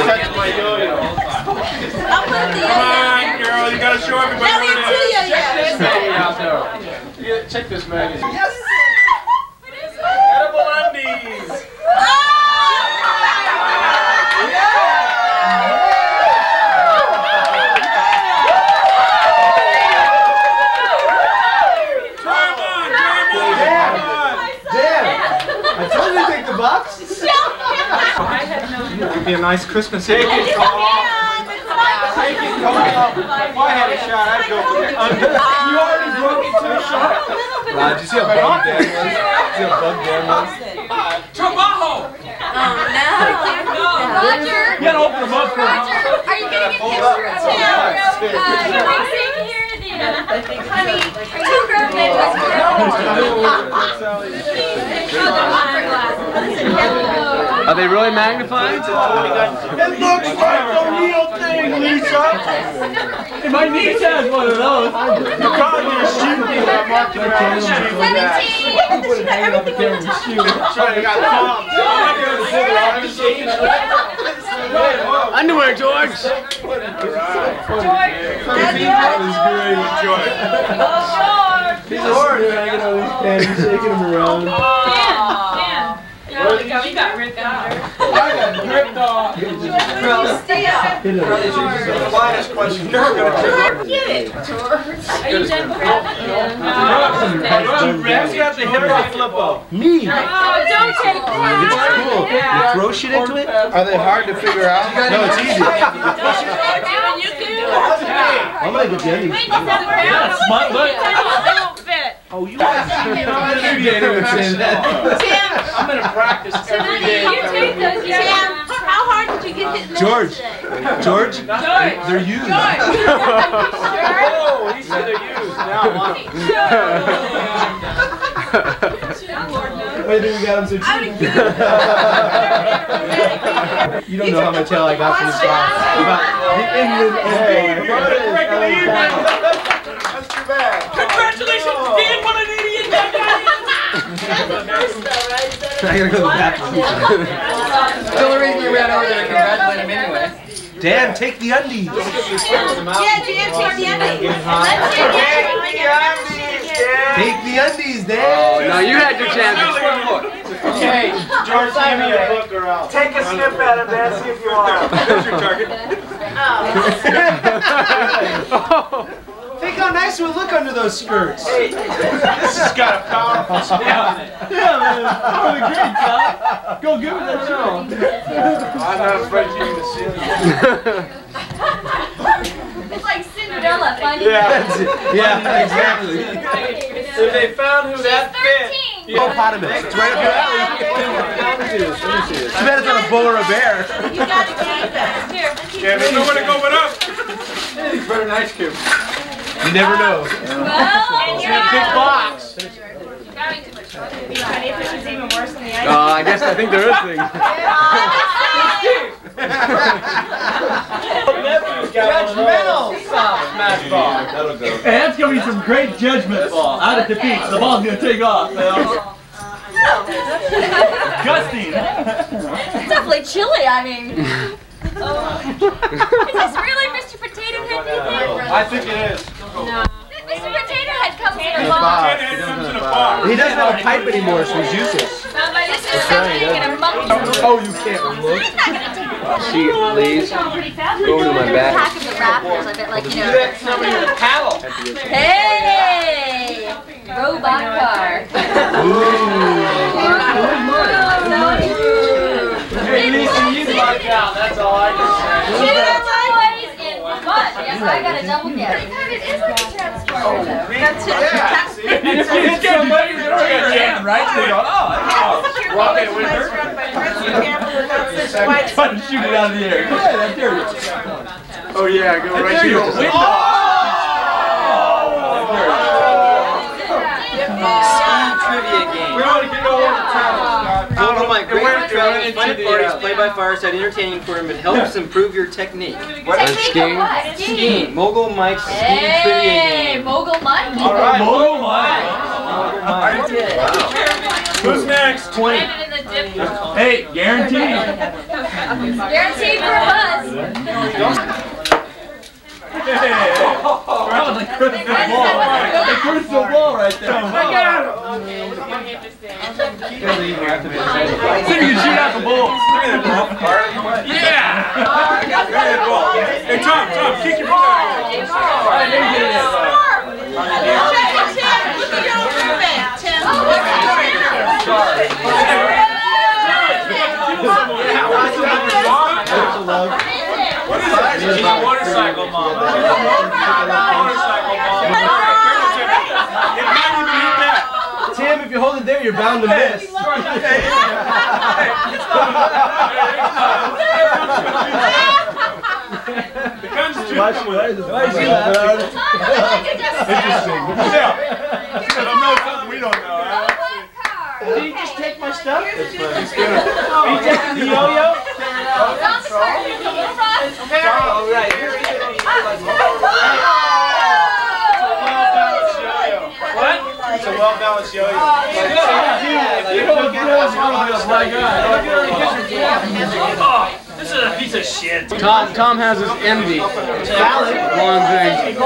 touch my yo-yo. I'll put the Come on, girl. You gotta show everybody what it is. Check this magazine. Yes! Edible undies. I told you to take the box. It'd be a nice Christmas Eve. Take it, If I had a shot, I'd go for the under. You already broke it to a shot. Did you see how bug Dan was? See how bug Dan was? Trabajo! Oh, no. Roger. You gotta open them up for Roger, are you getting a picture of him? Honey, two grown men Are they really magnified? It looks like the real thing, Lisa. Hey, my niece has one of those. You probably need to shoot me when I'm walking around the street with that. That's right, I got bombs. Underwear, George. He's just dragging all these pants, shaking them around. You got ripped out. I got ripped off. The finest question you're going to Get it, George. Are you done crapping? Who's got the hip hop flippo? Me. Oh, don't take It's cool. You throw shit into it? Are they hard to figure out? No, it's easy. I'm gonna get the ending. Smart look. It won't fit. Oh, you guys. Tim, I'm gonna practice every day. Tim, how hard did you get hit in the George. today? George. They're used. Oh, he said they're used. Now what? Why do you think we got him so cheap? You don't know how much hell I got from this class about the England NBA. That's too bad. Congratulations, Dan, what an idiot that guy is! I gotta go to the bathroom. The only reason you ran over there to congratulate him anyway. Dan, take the undies. Yeah, Dan, take the undies. Take the undies, Dan. No, you had your chance. Okay, George, give me a book or else. Take a snip at him, man. See if you are. There's your target. Think how nice it would look under those skirts. Hey, this has got a powerful spin on it. Yeah, man. Really great, Tom. Go give it that show. I'm not afraid you to see it. It's like Cinderella finding Yeah, exactly. If they found who that fit. Hippopotamus. It's right up your alley. Let me see this. Too bad it's on a book. bull or a bear. You gotta keep it. Here. Yeah, there's nowhere to go but up. He's better than ice cube. You never know. Well, in a big box. even worse than the ice. I guess I think there is things. Judgmental smash ball. That'll go. And that's gonna be some great judgment ball. Out at the beach, the ball's gonna take off. Disgusting. It's definitely chilly, I mean. Is this really Mr. Potato Head, do you think? I think it is. No. Mr. Potato Head comes in a It's box. box. He doesn't have a pipe anymore, so he's useless. This is something in a monkey. Oh, you can't look. I'm not gonna take it. Sheet, please. Go to my back. Pack of the Raptors, I bet, like, you know. Somebody with a paddle. Hey! Robot car. Hey, Lisa, you luck out. That's all I can say. Toys in one. Yes, I got a double guess. It is like a transformer, though. That's it. And if you hit somebody, you're gonna jam, right? They go, oh, Walk it with her. trying to shoot it out of the air. Yeah, that's dirty. Oh yeah, go right There you here. go. Window. Trivia game. We want to get over to town. One of my great traveling fun parties, play-by-fireside entertaining tournament helps improve your technique. Skiing? Skiing. Mogul Mike's skiing trivia Hey, game. Mogul Mike. All right. Oh my. Who's next? 20. Hey, guaranteed. Guaranteed for a buzz. Hey, that was a crystal ball. A crystal ball right there. So you can shoot out the ball. Yeah. Hey, Tom, kick your foot out. She's a motorcycle mom. Tim, if you hold it there, you're bound to miss. The gun's too Interesting. We don't know. Did he just take my stuff? It's Are you taking the yo-yo? All right. What? It's a well-balanced yo-yo. This is a piece of shit. Tom has his envy. Long thing.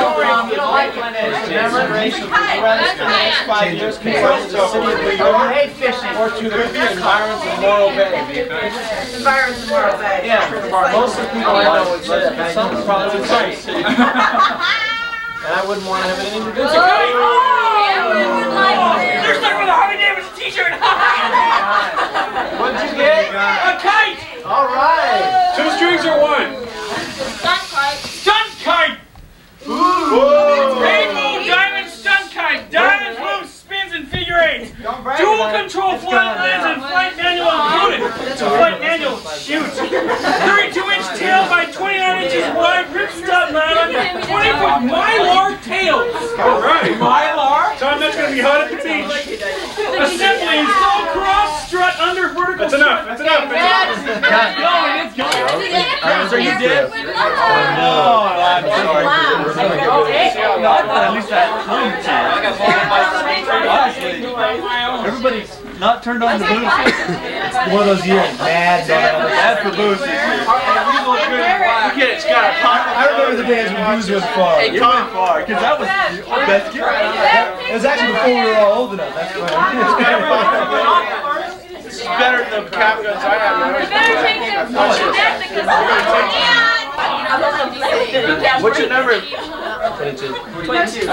Or to the environments of Morro Bay. Environments of Morro Bay. Yeah, most of the people I know would say that. Some probably would say. And I wouldn't want to have anything to do with it. You're stuck with a Harley Davidson t-shirt. What'd you get? A kite. All right. 2 strings or 1? Stunt kite. Stunt kite. Ooh. Rainbow diamond stunt kite. Diamonds, loops, spins, and figure eights. Dual control flight lens and flight manual included. Flight manual. Shoot. 32-inch tail by 29 inches wide, ripstop nylon, 20-foot mylar tails. All right. Mylar. Tom, that's going to be hot at the beach. Assembly install cross strut under vertical. That's enough. That's enough. It's going. So you did? Oh, I'm sorry. At least that. Honestly, everybody's not turned on the booze. It's one of those years. Bad for booze. It's got a pop. I remember the days when booze went far. Hey, It went far, because that was our best kid. It was actually before we were all old enough. That's why. This is better than the cap guns I have. What's your number? 22. 22.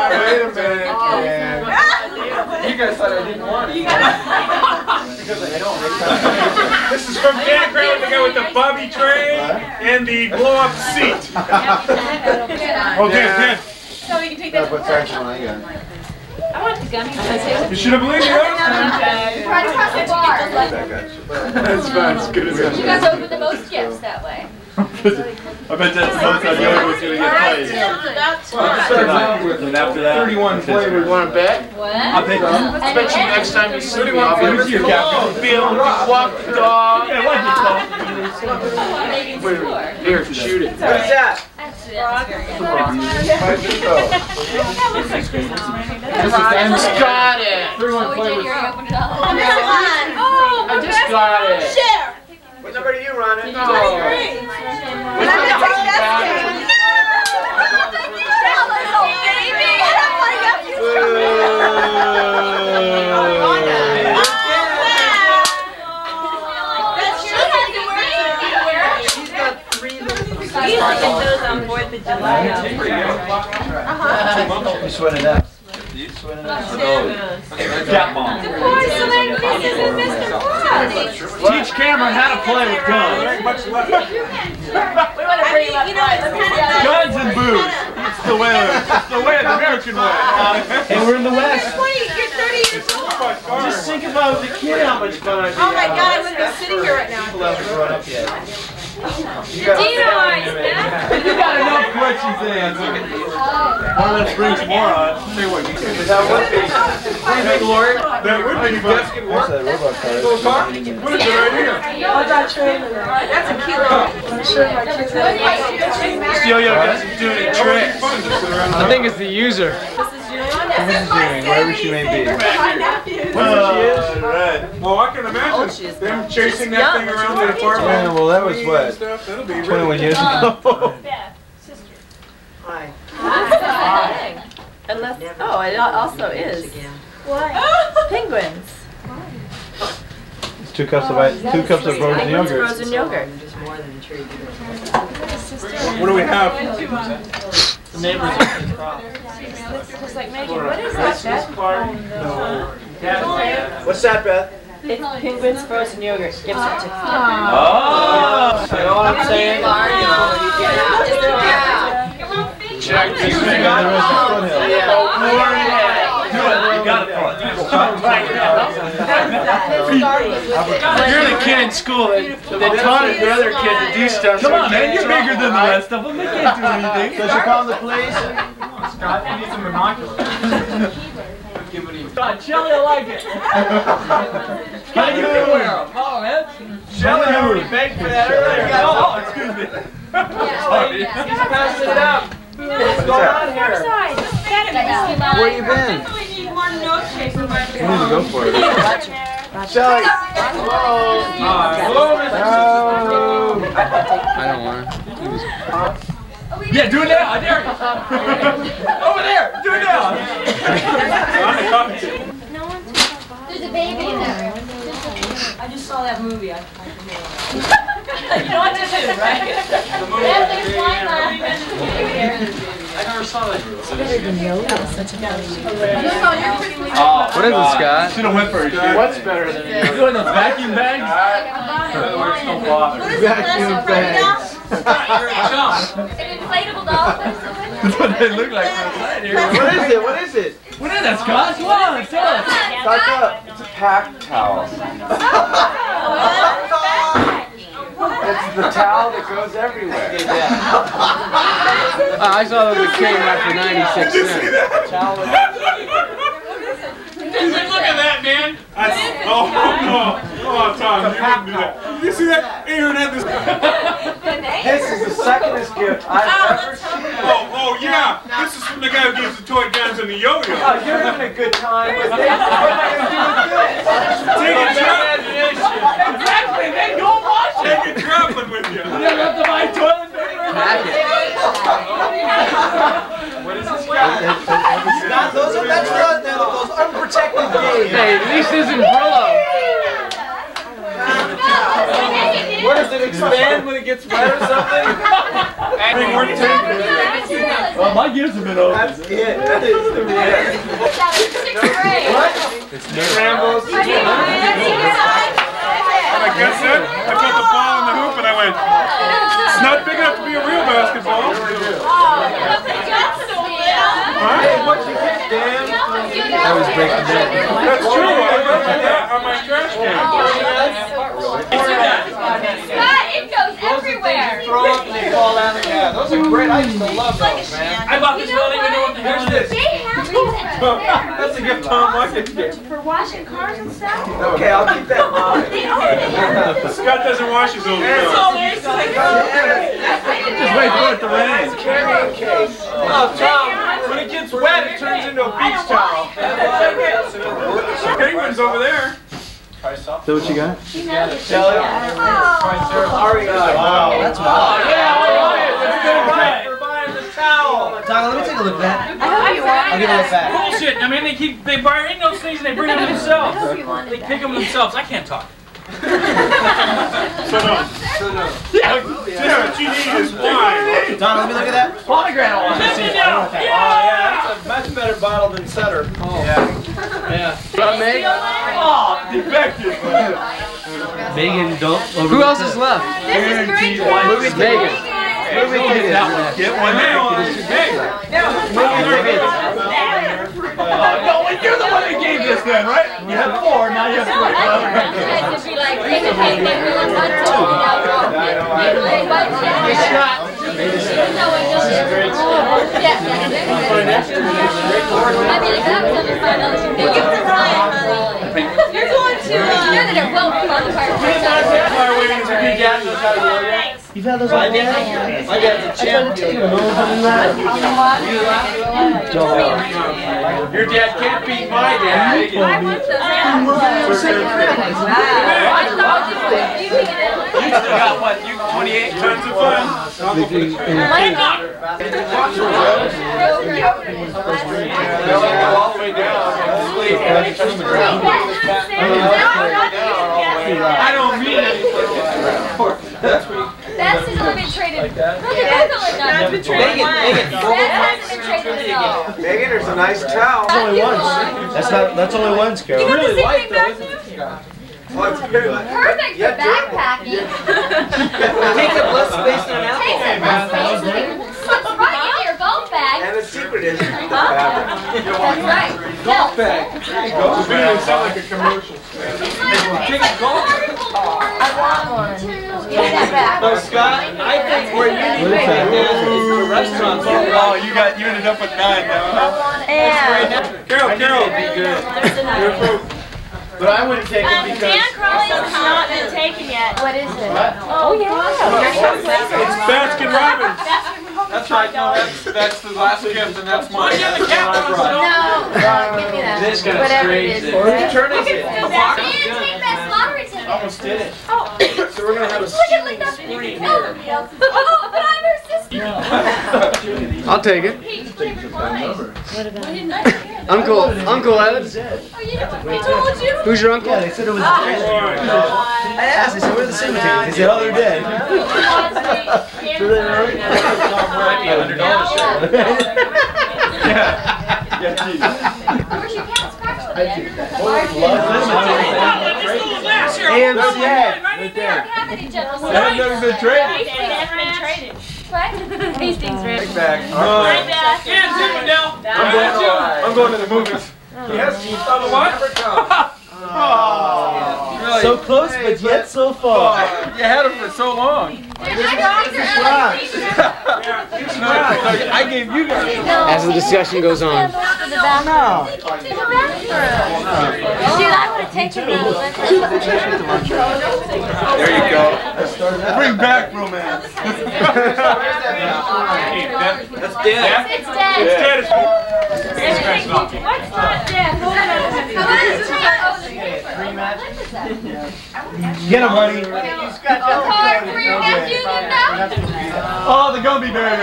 Wait a minute. You guys thought I didn't want it. Because I don't. This is from Dan Graham, the guy with the bobby train and the blow-up seat. Oh, Dan. So we can take that. That's what section I got. I want the gummy. You should have believed me last Right across the bar. time. That's fine. It's good as You guys open the most gifts that way. I bet that's the most I know was going to get played. And after that, 31 flavors. Want to bet? What? I'll take them. I bet you next time you see me, I'll be Where's your cap? be able to walk the dog. Yeah, what Here, shoot it. What is that? That's it. I just got it. Oh, 31 we did flavors. hear you open it up. Come on. Oh, I just got it. Share. What number do you run it? 23. And I'm going to take that game. He's looking those on 4th of July. You sweat it out. Cat bomb. Teach Cameron how to play with guns. We want to bring him up right. Guns and booze. It's the way of the American way. And we're in the West. You're 30 years old. Just think about the kid, how much fun I'd be. Oh my God, I wouldn't be sitting here right now. People haven't grown up yet. You got enough questions to answer. Or let's bring some more on. Say what you said. That would be. Big Lord. That would be fun. Desk and work. That's that robot car. Little car? What is it right here? That's a cute little. I'm sure my kids have. Yo-Yo guy's doing a trick. I think it's the user. What is she doing? Wherever she may be. Right. Well, I can imagine them chasing that thing around the apartment. Yeah, well, that was what? That'll be 21 years ago. Unless, oh, it also is. What? Penguins. It's 2 cups of frozen yogurt. Frozen yogurt. What do we have? The neighbors are pissed off. What is that? What's that, Beth? It's Penguins frozen yogurt. Gift certificate. Oh! You know what I'm saying? Check this thing out. You got it. You're the kid in school that taught the other kid to do stuff. Come on, man. You're bigger than the rest of them. They can't do anything. So she called the police? Scott, you need some binoculars. God, Shelly, I like it. How you can wear them? Oh, man. Shelly already begged for that earlier. Oh, excuse me. Sorry. He's passing it up. What's going on here? Where you been? We need to go for it. Shelly. I don't want to. Yeah, do it now. I dare you. Over there. Do it now. There's a baby in there. I just saw that movie. You know what to do, right? I never saw that. What is this, Scott? Should have went for it. What's better than You doing those vacuum bags? Vacuum bags. An inflatable doll. That's what they look like from the side here. What is it? What is it? What is that, Scott? Come on, tell us. Talk up. It's a pack towel. It's the towel that goes everywhere. I saw those that came after 96 cents. Look at that, man. Oh, Tom, you didn't do that. Did you see that? Aaron had this. This is the secondest gift I've ever seen. Oh, yeah. This is from the guy who gives the toy guns and the yo-yo. Oh, you're having a good time with this. What am I going to do with this? Take it traveling. Exactly, man. Go watch it. Take it traveling with you. You have to buy toilet paper. What is this guy? Scott, those are those unprotected games. Hey, at least this isn't Brillo. What does it expand when it gets wet or something? Well, my gears have been open. That's it. That is the real. What? It's Rambo's. And I guess that, I put the ball in the hoop and I went, it's not big enough to be a real basketball. Hey, what you get, Dan? I was breaking down. That's true. I wrote that on my trash can. Scott, it goes everywhere. Throw up and they fall down. Yeah, those are great. I used to love those, man. I bought this, I don't even know what the hell it is. They have these That's a gift Tom Watkins gave. for washing cars and stuff. Okay, I'll keep that in mind. They are. Scott doesn't wash his own clothes. Just wait for it to rain. Carrying case. Oh, Tom, when it gets wet, it turns into a beach towel. Penguin's over there. Is that what you got? Wow, that's wild. Yeah, We're buying the towel. Tyler, let me take a look at that. I'll give it a back. bullshit. I mean, they buy in those things and they bring them themselves. They pick them themselves. I can't talk. So no. Yeah, what you need is wine. Don, let me look at that. Pomegranate one. Let me know. Oh, yeah, that's a much better bottle than Sutter. Oh. Yeah. Oh, defective. Megan, don't. Who else is left? This is great. Megan. Get one now. Hey. No, you're the one that gave this then, right? You have 4, now you have 3. You're going to, you're going to well on the part. You've had those all day? My dad's a champion. Your dad can't beat my dad. I want those. You got what? You 28 tons of fun. All the way down. I don't mean it. That's never been traded. Look at that. That hasn't been traded at all. Megan, there's a nice towel. That's only once. That's only once, Carol. You got the Really same light thing though, back isn't it? there? Perfect for backpacking. Take up less space than an Takes up less space. Slips right into your golf bag. And the secret is the fabric. That's right. Golf bag. There you go. It's going to sound like a commercial. I want one. Get that back. No, Scott, I think where you need to take this is the restaurants. Oh, you ended up with 9 now. Yeah. Carol, be good. But I wouldn't take it because Dan Crowley's has not been taken yet. What is it? Oh, yeah. It's Baskin Robbins. that's right. No, that's the last gift, and that's mine. Get the cat one. No, give me that. This kind of Whatever it strange. is. Whose turn is it? Take that lottery ticket. Almost did it. Oh. So we're gonna have a Look at screen that. here. Oh, but I'm her sister. I'll take it. Uncle Ed. Oh, you told you? Who's your uncle? Yeah, they said it was. I asked. They said, "Where are the cemeteries?" They said, "Oh, they're dead." Might be $100 Where's your cat? Scratch the bed. And dead. Right there. Have any general I've never been traded. What? Hastings Ranch. Back. Yeah, zip it down. I'm going to the movies. Yes, you thought of what? Oh, So close, but yet so far. You had him for so long. I gave you guys. As the discussion goes on. No. Dude, I would have taken that. there you go. Bring back romance. That's dead. It's dead. It's dead. What's not dead? Hold on. Get him, buddy. Card for your nephew, Oh, the Gumby Bear.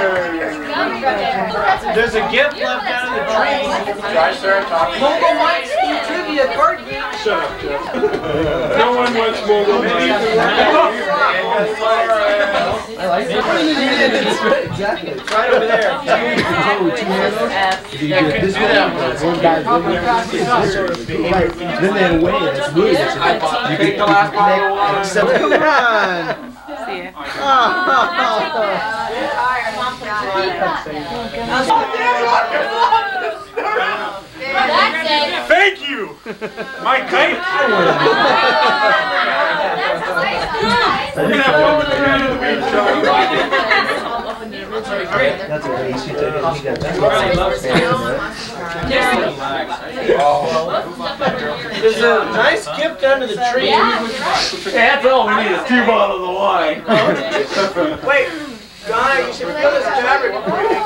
There's a gift left out of the tree. Try start talking. Mogul Mike's trivia card game. Shut up, Jeff. No one wants Mogul Mike. I like it. Exactly. Right over there. Yeah, couldn't do that one. Then they win. It's weird. You picked the last bottle. Come on. See ya. Thank you! My kite! We're gonna have fun with the man of the week show. That's a great sheet. There's a nice gift under the tree. That's all we need is 2 bottles of wine. Wait, Donna, you should fill this fabric before you make it.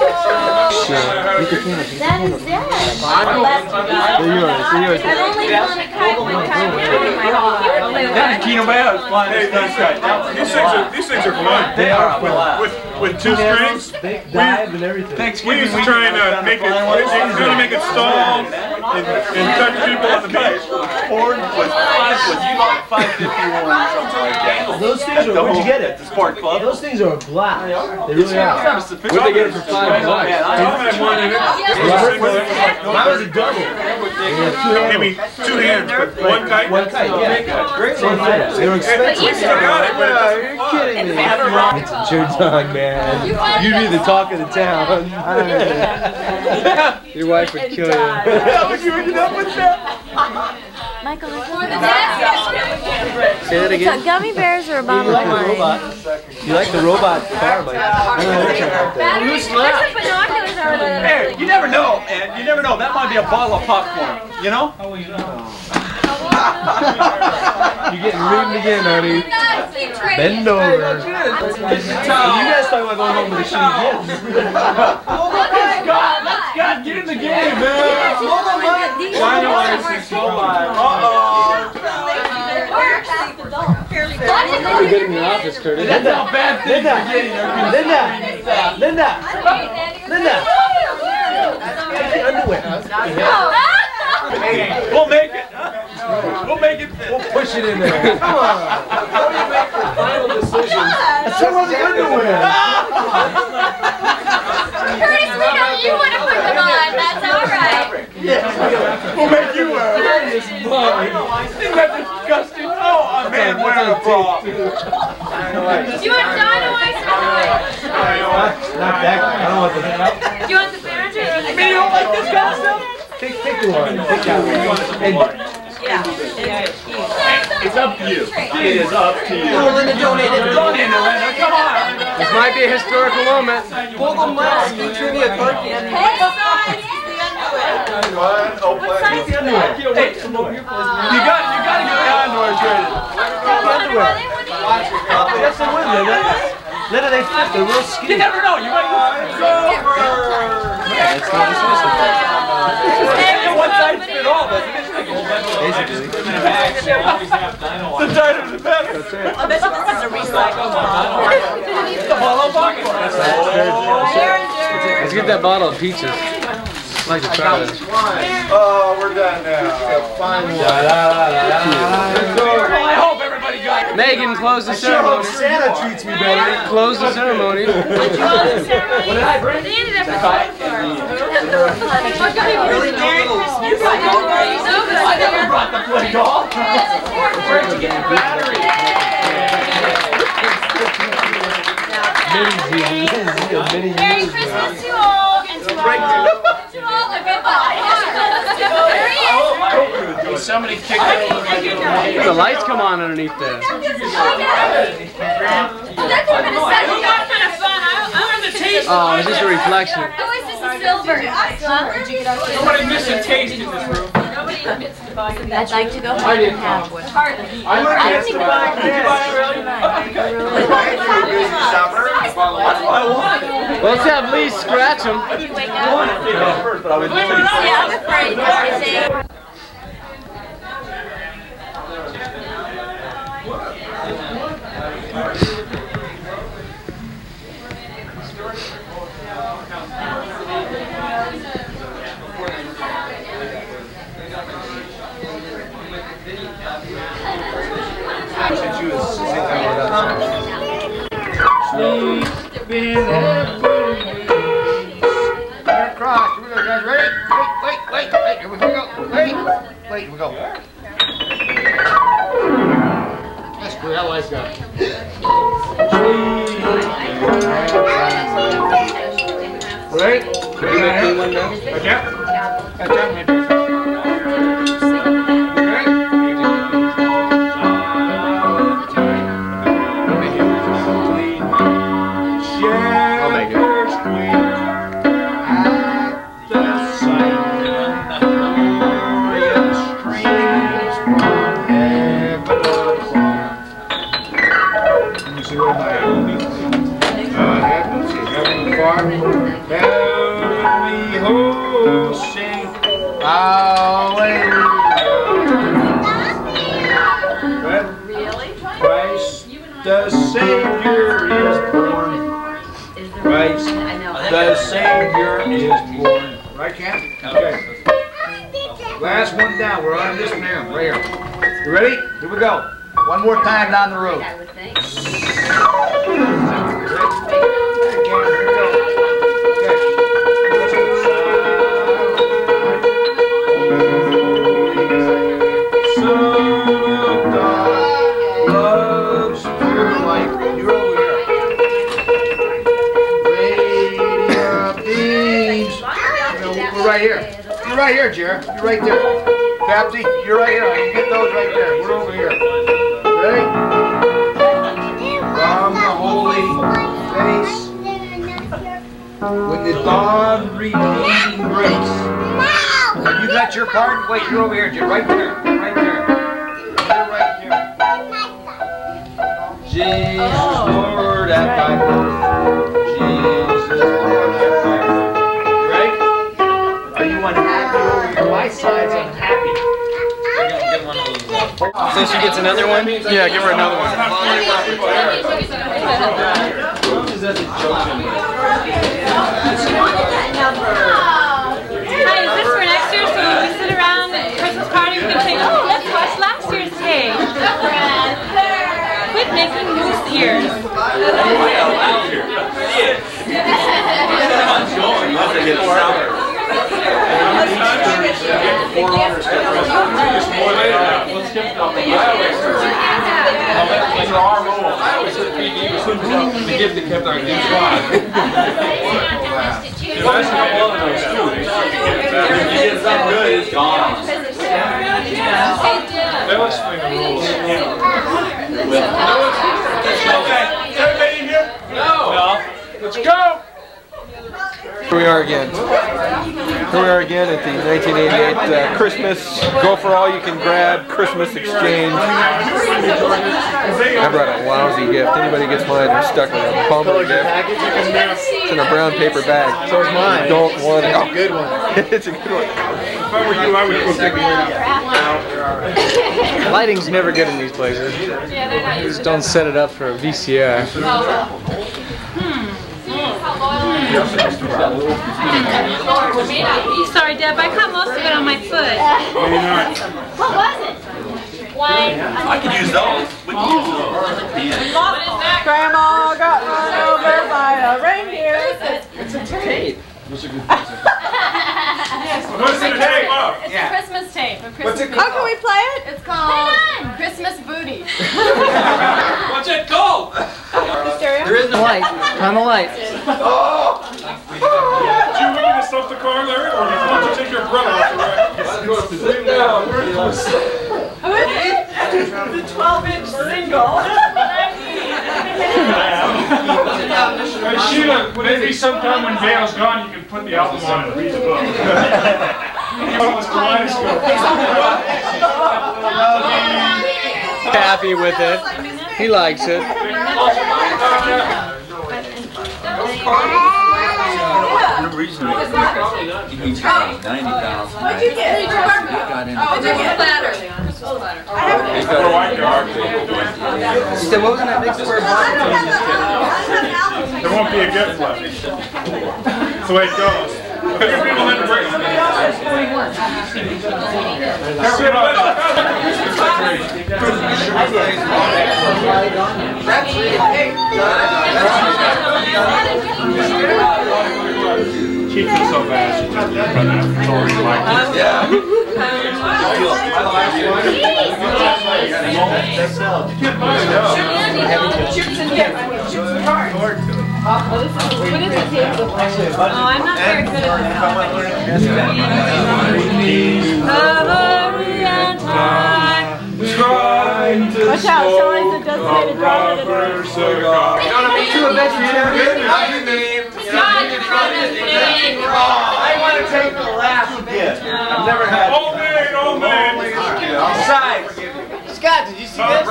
That is it. I've only flown a kite one time. That's Keno Bears flying this kite. These things are fun. They are fun. With 2 strings, Dive and everything. we used to try and make it stall and touch people on the beach. Ford was 551 something like that. Those things are, where'd you get it? The sport club. Those things are a blast. They really are. Where'd they get it for $5? Tom had one in it. That was a double. Maybe 2 hands, but 1 kite. One kite, yeah. Great. They were expensive. We still got it, but You're kidding me. It's your dog, man. You'd be the talk of the town. Your wife would kill you. How would you end up with that? Michael, Say that again. so gummy bears or a bottle of wine? You like the robot car, Mike? Who's left? The binoculars are Hey, you never know, man. You never know. That might be a bottle of popcorn. You know? You're getting rude again, honey. Bend over. You guys talking about going home with a shitty gift. God, get in the game, man. You're good in your office, Curtis. That's not a bad thing. Linda. Underwear. We'll make it. We'll make it fit. We'll push it in there. Come on. How do you make the final decision? Someone's underwear. Curtis, we know you want to put them on. That's all right. We'll make you wear it. Isn't that disgusting? Oh, a man wearing a bra. Do you want Dynamite or Not that. I don't want the. do you want the Behringer? You mean you don't like this kind of stuff? Pick the one. Pick that one. It's up to you. It is up to you. Linda donated. Linda, come on. This might be a historical moment. Pull the mask and trivia card. Hey, you got to get the underwear traded. Yes, they would, Linda. Linda, they fit. They're real skinny. You never know. You might one size fit all, doesn't it? Basically. The tighter the better. I bet you this is a recycle The bottle of popcorn. Let's get that bottle of peaches. I'd like to try this. Oh, we're done now. Fine one. I hope everybody got it. Megan, close the Sure hope ceremony. Santa treats me better. Close the ceremony. What did I bring? They ended up with I never brought the play golf. Where'd you get the battery? Merry Christmas to all and to all a goodbye. Somebody kicked it. The lights come on underneath there. That could have been a second. That kind of fun. I want the taste. Oh, it's just a reflection. Oh, it's just a silver. Somebody missed a taste in this room. I'd like to go home and have one. I don't think Well, let's have Lee scratch them. you wake up. Yeah, I'm afraid that they say. Cross. Here we go, guys. Ready? Wait. Here we go. Wait, here we go. That's good. How I got. window. Okay. I'll make it. Christ the Savior is born. Christ the Savior is born. Right, Cam? Okay. Last one down. We're on this now. Right here. You ready? Here we go. One more time down the road. Right here. You're right here, Jared. You're right there. Captain, you're right here. I can get those right there. We're over here. Ready? From the holy face, with the dawn redeeming grace. You got your part? Wait, you're over here, Jared. Right there. Right there. You're right there. Jesus, Lord, at thy birth. Jesus, Lord, at thy birth. Are you unhappy over here? My side's unhappy. So she gets another one? Yeah, give her another one. Hi, is this for next year? So when we sit around at Christmas party, we can say, oh, let's watch last year's tape. Quit making moose ears. The gift that kept our kids alive. It's not good, it's gone. They'll explain the rules. Is everybody in here? No. Let's go! Here we are again. Here we are again at the 1988 Christmas Go For All You Can Grab Christmas Exchange. I brought a lousy gift. Anybody gets mine, they're stuck with a bumper gift. It's in a brown paper bag. So is mine. You don't want it. Oh, good one. It's a good one. If I were you, I would go take it out. Lighting's never good in these places. Just don't set it up for a VCR. Sorry, Deb, I caught most of it on my foot. What was it? I could use those. We can use those. Grandma got run over by a reindeer. It's a tape. What's the tape up? It's a Christmas tape. What's it called? How can we play it? It's called Christmas Booty. What's it called? There is no light. Turn the lights. Did you want me to stop the car, Larry, or do you want to take your brother off the rack? The 12-inch single. Hey, Sheila, maybe sometime when Dale's gone, you can put the album on and read the book. Happy with it. He likes it. No reason he needs 90,000. What'd you get? What'd you get? Platter. So what was in that big square box? There won't be a gift left. That's the way it goes. People had to break it. She feels so bad. She just Yeah. What is the tape look like? Oh, I'm not very good at this. Watch out, someone does say to drop it in there. I want to take the last bit. I've never had. Besides, Scott, did you see this?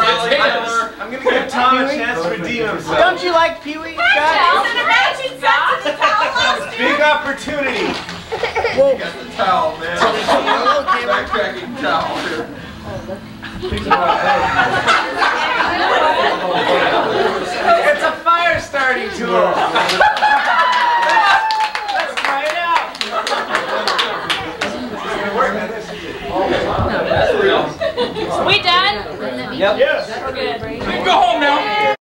I'm going to give Tom a chance to redeem himself. Don't you like Pee-wee, Scott? Big opportunity. Whoa. Got the towel, man. Backtracking towel here. It's a fire starting tool.